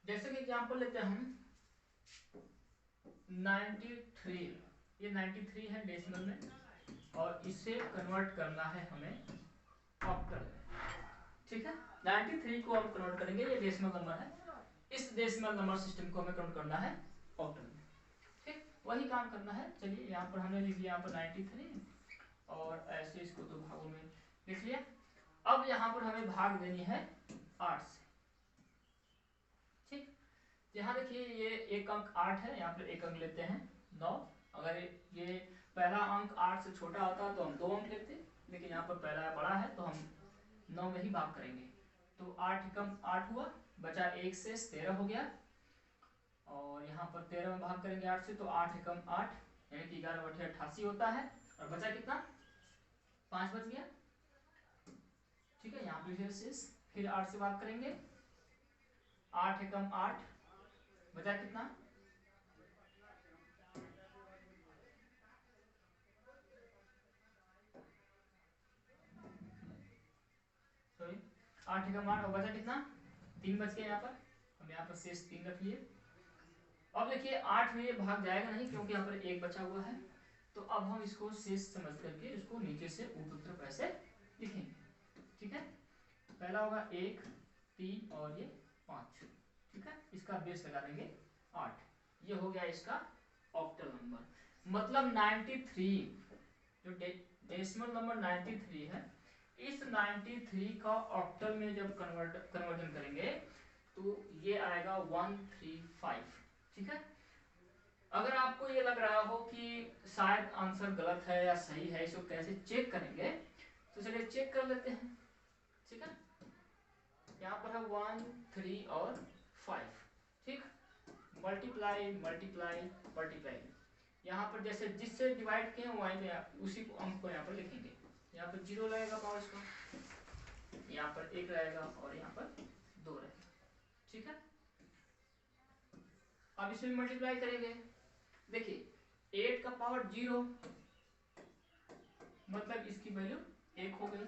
जैसे कि एग्जांपल लेते हैं हम 93, ये 93 है डेसिमल में, और इसे कन्वर्ट करना है हमें ऑक्टल में। ठीक है, 93 को हम कन्वर्ट करेंगे, ये डेसिमल नंबर है, इस डेसिमल नंबर सिस्टम को हमें कन्वर्ट करना है ऑक्टल में। ठीक, वही काम करना है। चलिए यहाँ पर हमने लिख लिया, यहाँ पर 93, और ऐसे इसको 2 भागों में लिख लिया। अब यहाँ पर हमें भाग देनी है 8 से। ठीक, यहाँ देखिए ये एक अंक 8 है, यहाँ पर एक अंक लेते हैं 9। अगर ये पहला अंक 8 से छोटा होता तो हम 2 अंक लेते, लेकिन यहाँ पर पहला बड़ा है तो हम 9 में ही भाग करेंगे। तो 8 कम 8 हुआ, बचा 1 से 13 हो गया, और यहाँ पर 13 में भाग करेंगे 8 से, तो 8 कम 8 यानी कि 11/88 होता है, और बचा कितना, 5 बच गया। ठीक है, यहाँ पे शेष, फिर 8 से भाग करेंगे, 8 कम 8 बचा कितना, 8 कम 8, और बचा कितना, 3 बच गया। यहाँ पर हम यहाँ पर शेष 3 रख लिए। अब देखिए 8 में ये भाग जाएगा नहीं क्योंकि यहाँ पर 1 बचा हुआ है, तो अब हम इसको शेष समझ करके इसको नीचे से ऊपर तरफ ऐसे लिखेंगे। ठीक है, पहला होगा 1, 3 और ये 5। ठीक है, इसका बेस लगा देंगे 8, ये हो गया इसका ऑक्टल नंबर। मतलब 93 जो डेसिमल नंबर 93 है, इस 93 का ऑक्टल में जब कन्वर्जन करेंगे तो ये आएगा 135। ठीक है, अगर आपको ये लग रहा हो कि शायद आंसर गलत है या सही है, इसको कैसे चेक करेंगे, तो चलिए चेक कर लेते हैं। ठीक है, यहाँ पर है 1, 3 और 5। ठीक, मल्टीप्लाई मल्टीप्लाई मल्टीप्लाई, यहाँ पर जैसे जिससे डिवाइड किए वहीं पे उसी अंक को यहाँ पर लिखेंगे। यहाँ पर 0 लगेगा पावर्स का, यहाँ पर 1 रहेगा और यहाँ पर 2 रहेगा। ठीक है, अब इसमें मल्टीप्लाई करेंगे। देखिए 8 का पावर 0 मतलब इसकी वैल्यू 1 हो गई।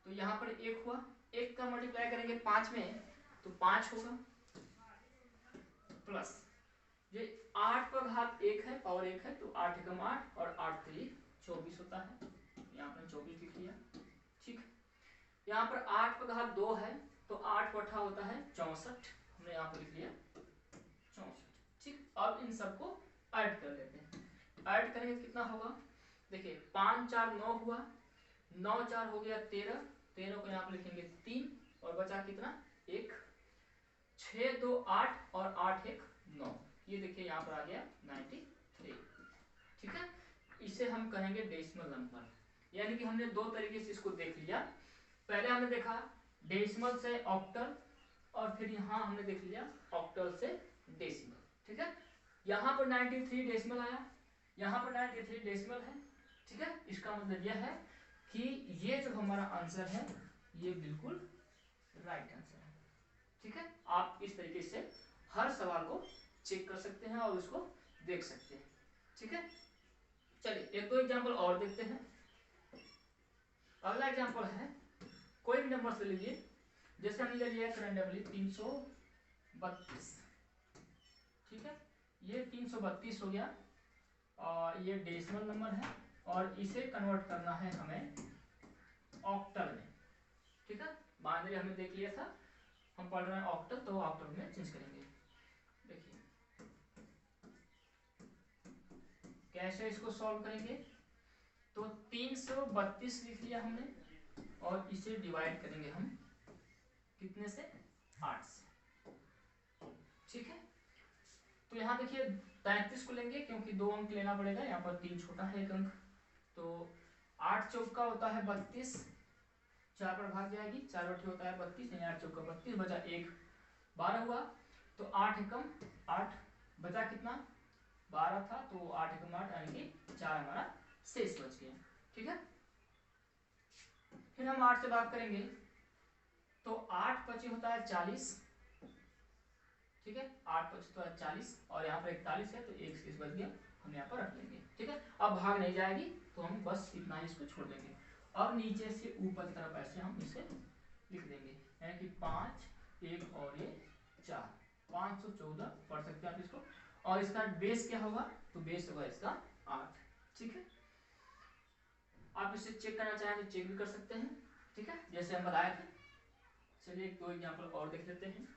तो यहाँ पर 1 हुआ, 1 का मल्टीप्लाई करेंगे 5 में तो 5 होगा, प्लस ये 8 का घात 1 है, पावर 1 है, तो 8 एकम 8 और 8 3 24 होता है। यहाँ पर 24 लिख लिया। ठीक, यहाँ पर 8 का घात 2 है तो 8 बटा होता है 64, हमने यहाँ पर लिख लिया 64। ठीक, अब इन सबको ऐड कर लेते हैं। ऐड करेंगे तो कितना होगा, देखिए 5 4 9 हुआ, 9 4 हो गया 13, 13 को यहाँ पर लिखेंगे 3 और बचा कितना 1, 6 2 8 और 8 1 9, ये देखिए यहाँ पर आ गया 93। ठीक है, इसे हम कहेंगे डेसिमल नंबर। यानी कि हमने दो तरीके से इसको देख लिया। पहले हमने देखा डेसिमल से ऑक्टल और फिर यहाँ हमने देख लिया ऑक्टल से डेसिमल। ठीक है, यहाँ पर 93 डेसिमल आया, यहाँ पर 93 डेसिमल है। ठीक है, इसका मतलब यह है कि ये जो हमारा आंसर है ये बिल्कुल राइट आंसर है। ठीक है, आप इस तरीके से हर सवाल को चेक कर सकते हैं और उसको देख सकते हैं। ठीक है, चलिए एक दो एग्जांपल और देखते हैं। अगला एग्जांपल है, कोई भी नंबर से लीजिए, जैसे हमने ले लिया रैंडमली 332। ठीक है, ये 332 हो गया और ये डेसिमल नंबर है और इसे कन्वर्ट करना है हमें ऑक्टल में। ठीक है, बाइनरी हमने देख लिया था, हम पढ़ रहे हैं ऑक्टल, तो ऑक्टल में चेंज करेंगे। देखिए कैसे इसको सॉल्व करेंगे, तो 332 लिख लिया हमने और इसे डिवाइड करेंगे हम कितने से, 8 से। ठीक है, तो यहाँ देखिए 33 को लेंगे क्योंकि 2 अंक लेना पड़ेगा, यहाँ पर 3 छोटा है 1 अंक, तो 8 चौका होता है 32, 4 पर भाग जाएगी, 4 बटे होता है 32, 8 चौका 32 बचा 1 12 हुआ, तो 8 एकम 8 बचा कितना 12 था, तो 8 एकम 8 यानी कि 4 हमारा शेष बच गया। ठीक है, फिर हम 8 से भाग करेंगे तो 8 पचे होता है 40। ठीक है, 8 पचे तो 40 और यहाँ पर 41 है तो 1 शेष बच गया, हम यहाँ पर रख लेंगे। ठीक है, अब भाग नहीं जाएगी तो हम बस इतना ही इसको छोड़ देंगे। अब नीचे से ऊपर की तरफ ऐसे हम इसे लिख देंगे, यानी कि 5 1 और ये 4, 514 पढ़ सकते हैं आप इसको। और इसका बेस क्या होगा, तो बेस होगा इसका 8। ठीक है, आप इसे चेक करना चाहें तो चेक भी कर सकते हैं। ठीक है, जैसे हम बताए थे। चलिए एक दो एग्जाम्पल और देख लेते हैं।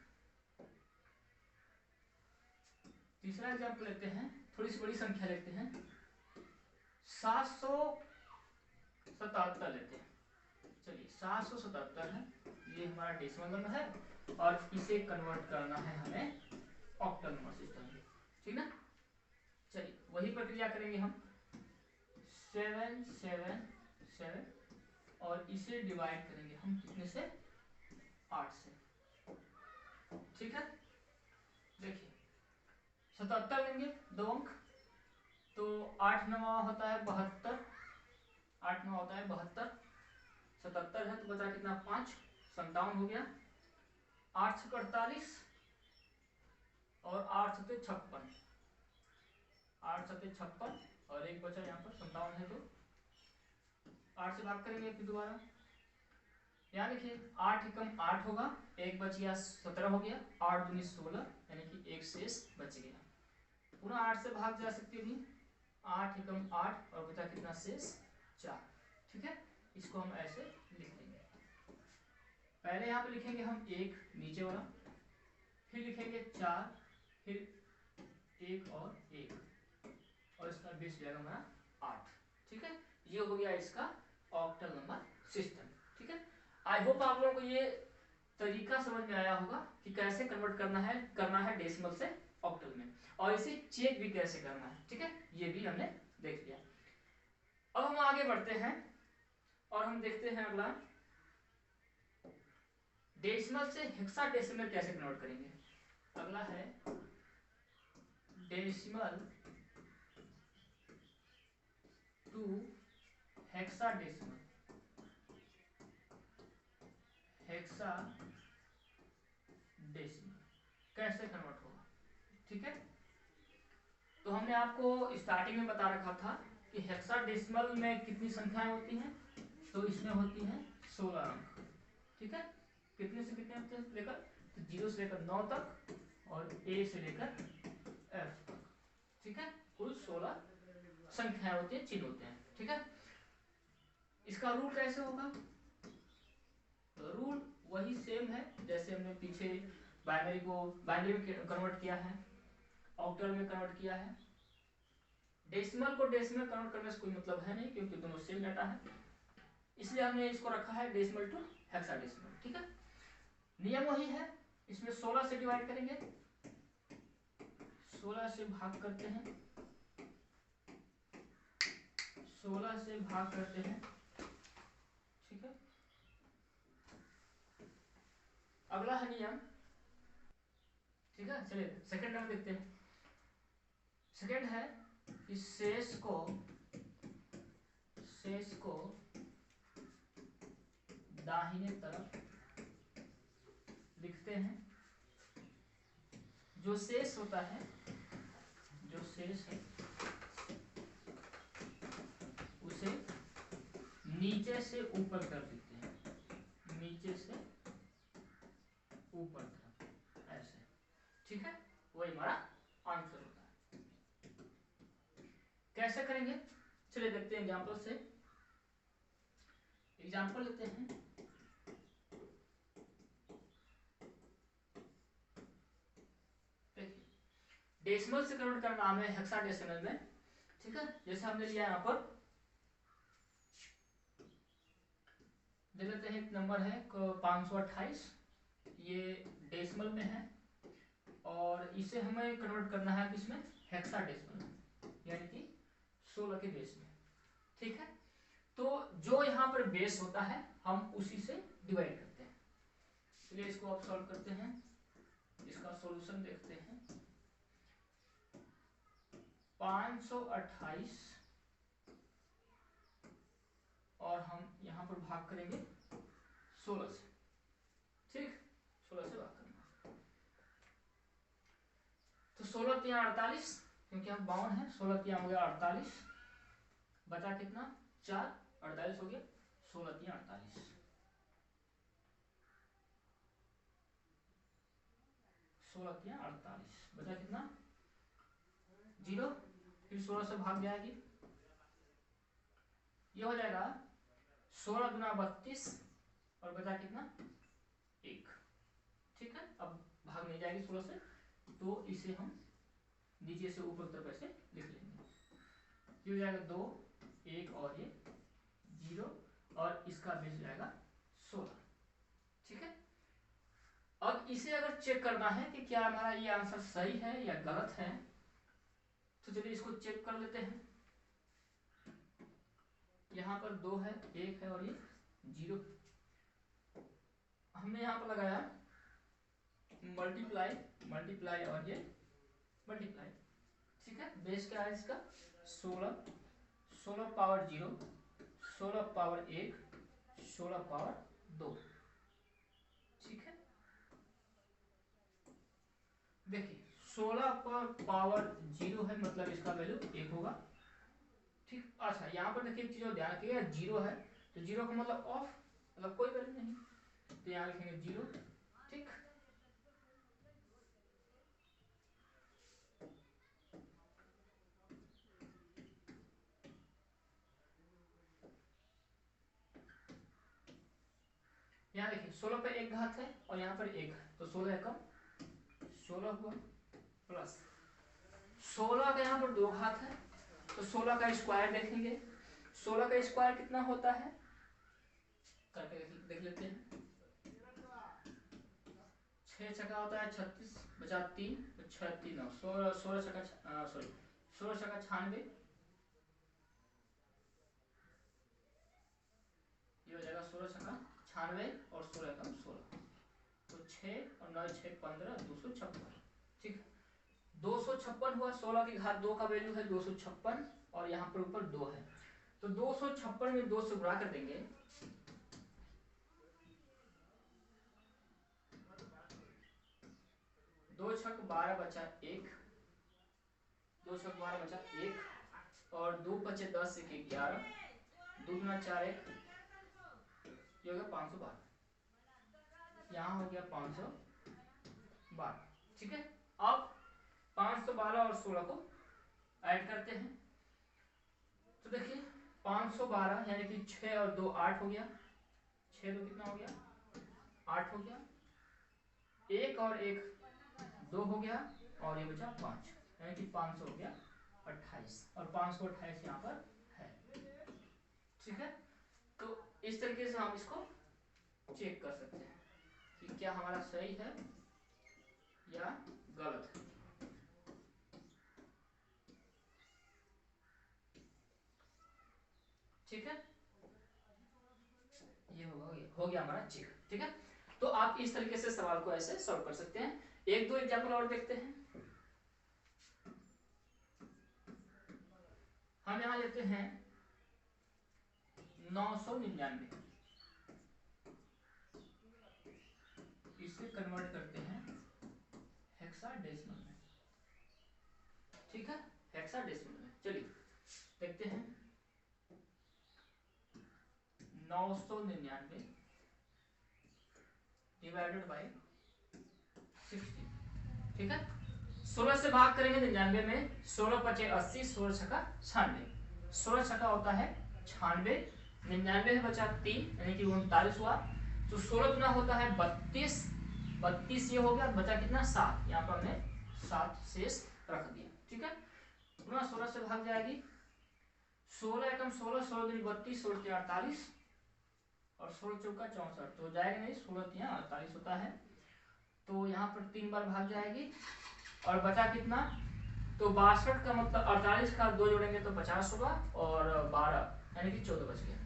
तीसरा एग्जाम्पल लेते हैं, थोड़ी सी बड़ी संख्या लेते हैं, 777 लेते हैं। चलिए 777 है, ये हमारा डेसिमल नंबर है और इसे कन्वर्ट करना है हमें ऑक्टल नंबर सिस्टम में। ठीक ना, चलिए वही प्रक्रिया करेंगे हम, 777 और इसे डिवाइड करेंगे हम कितने से, 8 से। ठीक है, देखिए 77 लेंगे 2 अंक, तो 8 9 होता है 72, 8 9 होता है 72, 77 है तो बचा कितना 5, 57 हो गया, 8 से 48 और 8 से 56, 8 से 56 और एक बचा यहाँ पर 57 है, तो 8 से भाग करेंगे फिर दोबारा। यहाँ देखिए 8 एकम 8 होगा, एक बच गया 17 हो गया, 8 दूनी 16 यानी कि एक शेष बच गया। पुनः 8 से भाग जा सकती है, 8 एकम 8 और बचा कितना शेष 4। ठीक है, इसको हम ऐसे लिख देंगे। पहले यहाँ पे लिखेंगे हम 1 नीचे वाला, फिर लिखेंगे 4, फिर 1 और 1 और इसका बेस जाएगा हमारा 8। ठीक है, ये हो गया इसका ऑक्टल नंबर सिस्टम। ठीक है, आई होप आप लोगों को ये तरीका समझ में आया होगा कि कैसे कन्वर्ट करना है डेसिमल से ऑक्टल में, और इसे चेक भी कैसे करना है। ठीक है, ये भी हमने देख लिया। अब हम आगे बढ़ते हैं और हम देखते हैं अगला, डेसिमल से हेक्साडेसिमल कैसे कन्वर्ट करेंगे। अगला है डेसिमल टू हेक्साडेसिमल, हेक्साडेसिमल कैसे कन्वर्ट होगा। ठीक है, तो हमने आपको स्टार्टिंग में बता रखा था कि हेक्साडेसिमल में कितनी संख्याएं होती हैं, तो इसमें होती हैं 16 अंक। ठीक है, कितने से कितने होते हैं लेकर, तो 0 से लेकर 9 तक और A से लेकर F तक। ठीक है, कुल 16 संख्याएं होती हैं, चिन्ह होते हैं। ठीक है, इसका रूल कैसे होगा, तो रूल वही सेम है जैसे हमने पीछे बाइनरी को बाइनरी में कन्वर्ट किया है, ऑक्टल में कन्वर्ट किया है। डेसिमल को डेसिमल कन्वर्ट करने से कोई मतलब है नहीं, क्योंकि दोनों सेम डाटा है, इसलिए हमने इसको रखा है डेसिमल टू हेक्साडेसिमल। ठीक है, नियम वही है, इसमें 16 से डिवाइड करेंगे, 16 से भाग करते हैं, 16 से भाग करते हैं। ठीक है, अगला है नियम। ठीक है, चलिए सेकंड नंबर देखते हैं। सेकंड है कि शेष को दाहिने तरफ लिखते हैं। जो शेष होता है, जो शेष है उसे नीचे से ऊपर तरफ लिखते हैं, नीचे से ऊपर तरफ ऐसे। ठीक है, वही हमारा आंसर होता है। कैसे करेंगे, चलिए देखते हैं एग्जांपल से। एग्जांपल लेते हैं, देखिए डेसिमल से कन्वर्ट करना नाम है हेक्साडेसिमल में। ठीक है, जैसे हमने लिया यहाँ पर दे लेते हैं, एक नंबर है 528, ये डेसिमल में है और इसे हमें कन्वर्ट करना है किसमें, हेक्साडेसिमल में, यानी कि 16 के बेस में। ठीक है, तो जो यहाँ पर बेस होता है हम उसी से डिवाइड करते हैं। चलिए इसको अब सॉल्व करते हैं, इसका सॉल्यूशन देखते हैं। 528 और हम यहाँ पर भाग करेंगे 16 से। ठीक, 16 से भाग करना, तो 16 3 48, क्योंकि हम 52 है, 16 3 हो गया 48, बचा कितना 4, 48 हो गया, 16 3 48, 16 3 48, बचा कितना 0, फिर 16 से भाग जाएगी, ये हो जाएगा 16 गुना 32 और बचा कितना 1। ठीक है, अब भाग नहीं जाएगी 16 से, तो इसे हम नीचे से ऊपर तरफ ऐसे लिख लेंगे। ये हो जाएगा 2 1 और ये 0 और इसका बेस जाएगा 16। ठीक है, अब इसे अगर चेक करना है कि क्या हमारा ये आंसर सही है या गलत है, तो चलिए इसको चेक कर लेते हैं। यहाँ पर 2 है, 1 है और ये 0, हमने यहाँ पर लगाया मल्टीप्लाई, मल्टीप्लाई और ये मल्टीप्लाई। ठीक है, बेस क्या है इसका 16, 16 पावर 0, 16 पावर 1, 16 पावर 2। ठीक है, देखिए 16 पर पावर 0 है, मतलब इसका वैल्यू 1 होगा। ठीक, अच्छा यहाँ पर देखिए एक चीज और ध्यान रखिएगा, 0 है तो 0 का मतलब ऑफ, मतलब कोई वैल्यू नहीं, तो यहाँ लिखेंगे 0। ठीक, यहाँ देखिए 16 पे एक घात है और यहाँ पर 1 है, तो 16 एकम 16 हुआ, प्लस 16 का यहाँ पर 2 घात है, तो 16 का स्क्वायर देखेंगे, 16 का स्क्वायर कितना होता है, करके देख लेते हैं। 6 छका होता है 36, बचा 3, तो 6 3 9, 16 छका, सॉरी 16 छका 96, ये हो जाएगा 16 छका 96 और 16 कम 16, तो 6 और 9 6 15, 256। ठीक, 256 हुआ, 16 की घात 2 का वैल्यू है 256 और यहाँ पर ऊपर 2 है, तो 256 में 2 से गुणा कर देंगे, 2 छक 12 बचा 1, 2 7 12 बचा 1, और 2 5 10 1 11, 2 गुना 4 1, ये हो गया 512, यहाँ हो गया 512। ठीक है, अब 512 और 16 को ऐड करते हैं। तो देखिए 512 यानी कि 6 और 2 8 हो गया, 6 2 कितना हो गया 8 हो गया, 1 और 1 2 हो गया, और ये बचा 5, यानी कि 500 हो गया 28, और 528 यहाँ पर है। ठीक है, तो इस तरीके से हम इसको चेक कर सकते हैं कि क्या हमारा सही है या गलत है। ठीक है, ये हो गया हमारा चेक। ठीक है, तो आप इस तरीके से सवाल को ऐसे सॉल्व कर सकते हैं। एक दो एग्जाम्पल और देखते हैं। हम यहां लेते हैं 999, इसे कन्वर्ट करते हैं हेक्साडेसिमल में। ठीक है, हेक्साडेसिमल में चलिए देखते हैं। 999 डिवाइडेड बाई 60। ठीक है, 16 से भाग करेंगे 99 में, 16 पचे 80, 16 छका 96, 16 छका होता है 96, 99 में बचा 3 यानी कि 39 हुआ। तो 16 गुना होता है 32, 32 ये हो गया, बचा कितना 7, यहाँ पर हमने 7 शेष रख दिया। ठीक है, गुना 16 से भाग जाएगी, 16 एकम 16, 16 दूनी 32, 16 तिया 48, और 16 चौका 64, तो जाएगा नहीं, 16 तिया 48 होता है। तो यहाँ पर 3 बार भाग जाएगी, और बचा कितना, तो 62 का मतलब 48 का 2 जोड़ेंगे तो 50 होगा, और 12 यानी कि 14 बच गया।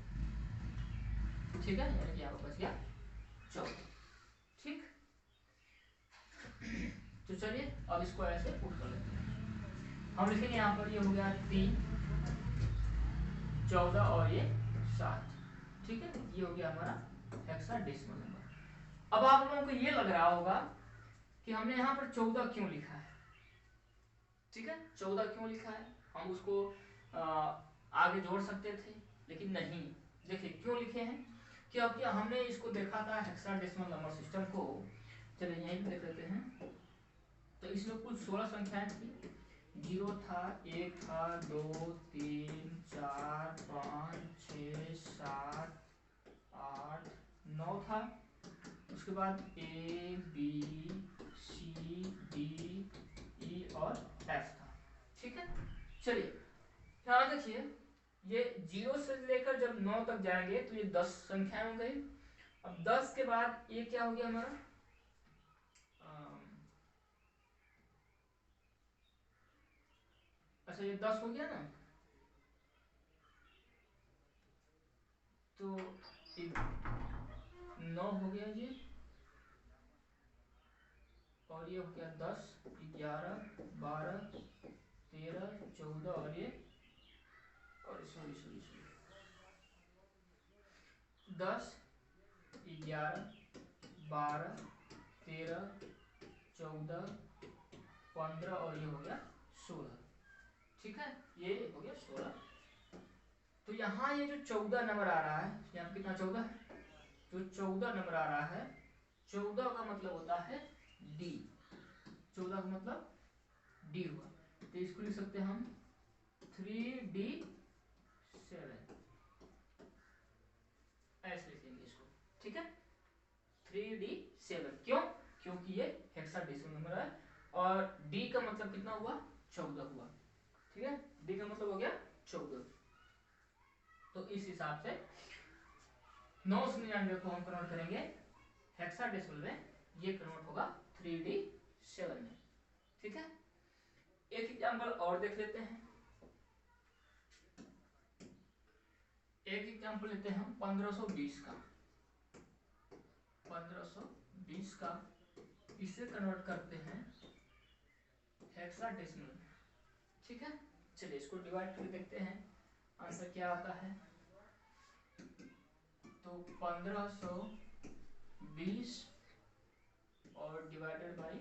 ठीक है, यानी कि यहाँ पर बच गया 14। ठीक, तो चलिए अब इसको ऐसे पुट कर लेते हैं। हम लिखेंगे यहाँ पर, ये हो गया 3 14 और ये 7। ठीक है, ये हो गया हमारा हेक्साडेसिमल नंबर। अब आप लोगों को ये लग रहा होगा कि हमने यहाँ पर 14 क्यों लिखा है। ठीक है, 14 क्यों लिखा है, हम उसको आगे जोड़ सकते थे, लेकिन नहीं। देखिए क्यों लिखे हैं, कि अब क्या हमने इसको देखा था हेक्साडेसिमल नंबर सिस्टम को। चलिए यहीं पे देख लेते हैं। तो इसमें कुल 16 संख्याएं थी, 0 था, 1 था, 2 3 4 5 6 7 8 9 था। उसके बाद A B C D E और F था। ठीक है, चलिए यहाँ देखिए, ये 0 से लेकर जब 9 तक जाएंगे तो ये 10 संख्याएं हो गई। अब 10 के बाद ये क्या हो गया हमारा, अच्छा ये 10 हो गया ना, तो 9 हो गया ये, और ये हो गया 10 11 12 13 14, और ये, और सॉरी 10 11 12 13 14 15, और ये हो गया 16। ठीक है, ये हो गया 16। तो यहाँ ये जो 14 नंबर आ रहा है, यहाँ कितना 14, जो 14 नंबर आ रहा है, 14 का मतलब होता है डी, 14 का मतलब डी हुआ। तो इसको लिख सकते हैं हम 3D7, ऐसे लिखेंगे इसको। ठीक है, 3D7 क्यों, क्योंकि ये हेक्साडेसिमल नंबर है, और डी का मतलब कितना हुआ 14 हुआ। ठीक है, डी का मतलब हो गया 14। तो इस हिसाब से 999 को हम कन्वर्ट करेंगे हेक्साडेसिमल में, ये कन्वर्ट होगा 3D7 में। ठीक है, एक एग्जांपल और देख लेते हैं। एक एग्जांपल लेते हैं हम 1520 का, 1520 का, इसे कन्वर्ट करते हैं हेक्साडेसिमल में। ठीक है, चलिए इसको डिवाइड करके देखते हैं आंसर क्या आता है। तो 1520 और डिवाइडेड बाई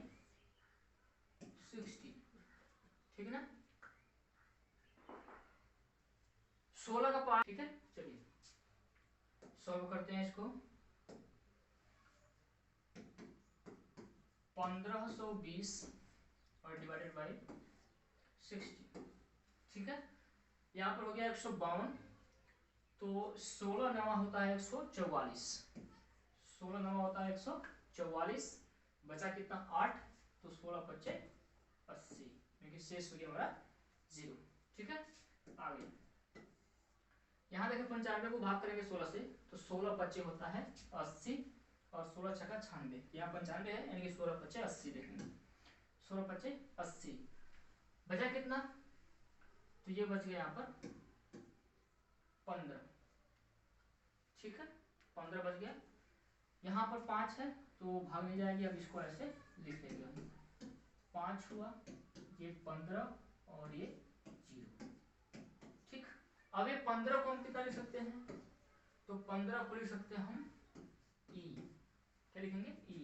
60, ठीक है ना। 16 का पार्ट, ठीक है। चलिए सॉल्व करते हैं इसको। 1520 और डिवाइडेड बाई 60, ठीक है। यहाँ पर हो गया 152, तो 16 नवा होता है 144, 16 नवा होता है 144, बचा कितना 8, तो 16 बचे 80, क्योंकि शेष हो गया हमारा 0, ठीक है। आगे यहाँ देखें 95 को भाग करेंगे 16 से, तो 16 बचे होता है 80 और 16 छक्का 96, यहाँ 95 है यानी कि 16 बचे 80, देखेंगे 16 बचे 80, बचा कितना, तो ये बच गया यहाँ पर 15, ठीक है, 15 बच गया। यहाँ पर 5 है तो भाग नहीं जाएगी, अब इसको ऐसे लिख देंगे हम, 5 हुआ, ये 15 और ये 0, ठीक। अब ये 15 को हम कितना लिख सकते हैं, तो 15 को लिख सकते हैं हम ई, क्या लिखेंगे ई,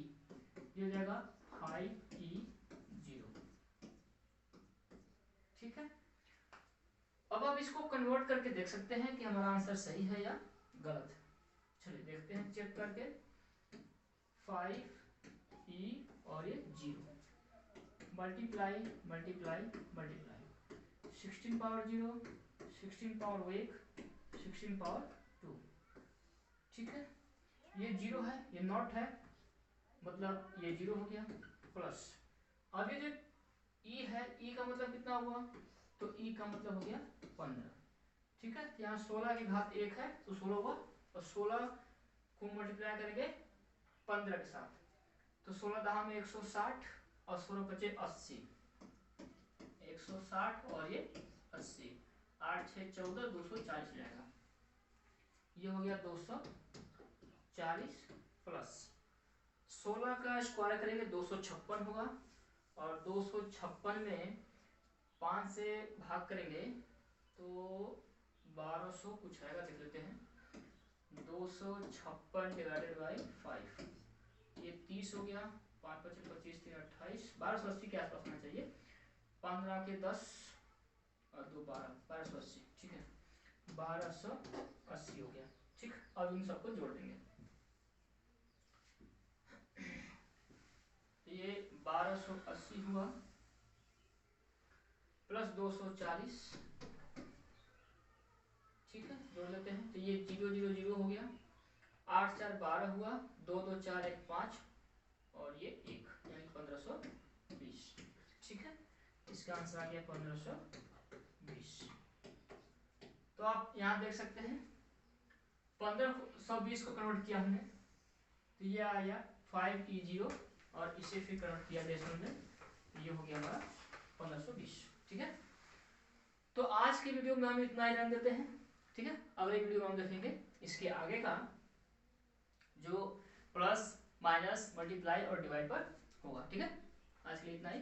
ये हो जाएगा 5E0, ठीक है। अब आप इसको कन्वर्ट करके देख सकते हैं कि हमारा आंसर सही है या गलत। चलिए देखते हैं चेक करके, 5E और ये 0, multiply multiply multiply, 16 power 0, 16 power 1, 16 power 2, ठीक है। ये 0 है, ये नॉट है, मतलब ये 0 हो गया, प्लस अब ये जो ई है, ई का मतलब कितना हुआ, तो ई का मतलब हो गया 15, ठीक है। यहाँ 16 की घात 1 है तो 16 हुआ, और 16 को मल्टीप्लाई करेंगे 15 के साथ, तो 16 दहा में 160 और 16 बचे 80, 160 और ये 80, 8 6 14, 240 जाएगा, ये हो गया 240, प्लस 16 का स्क्वायर करेंगे 256 होगा, और 256 में 5 से भाग करेंगे तो 1200 कुछ आएगा, देख लेते हैं, 256 डिवाइडेड बाई 5, ये 30 हो गया, 5 25 25 3 28, 1280 के आसपास होना चाहिए, 15 के 10 और 2 12, 1280, ठीक है, 1280 हो गया, ठीक। अब इन सबको जोड़ देंगे, ये 1280 हुआ, प्लस 240, ठीक है, जोड़ लेते हैं, तो ये 0 0 0 हो गया, 8 4 12 हुआ, 2 2 4 1 5 और ये 1, यानी 1520, ठीक है। इसका आंसर आ गया 1520। तो आप यहाँ देख सकते हैं 1520 को कन्वर्ट किया हमने, तो ये आया 5E0 और इसे फिर कन्वर्ट किया डेसिमल में, ये हो गया हमारा 1520, ठीक है। तो आज की वीडियो में हम इतना ही रहने देते हैं, ठीक है। अगले वीडियो में हम देखेंगे इसके आगे का, जो प्लस माइनस मल्टीप्लाई और डिवाइड पर होगा, ठीक है। आज के लिए इतना ही।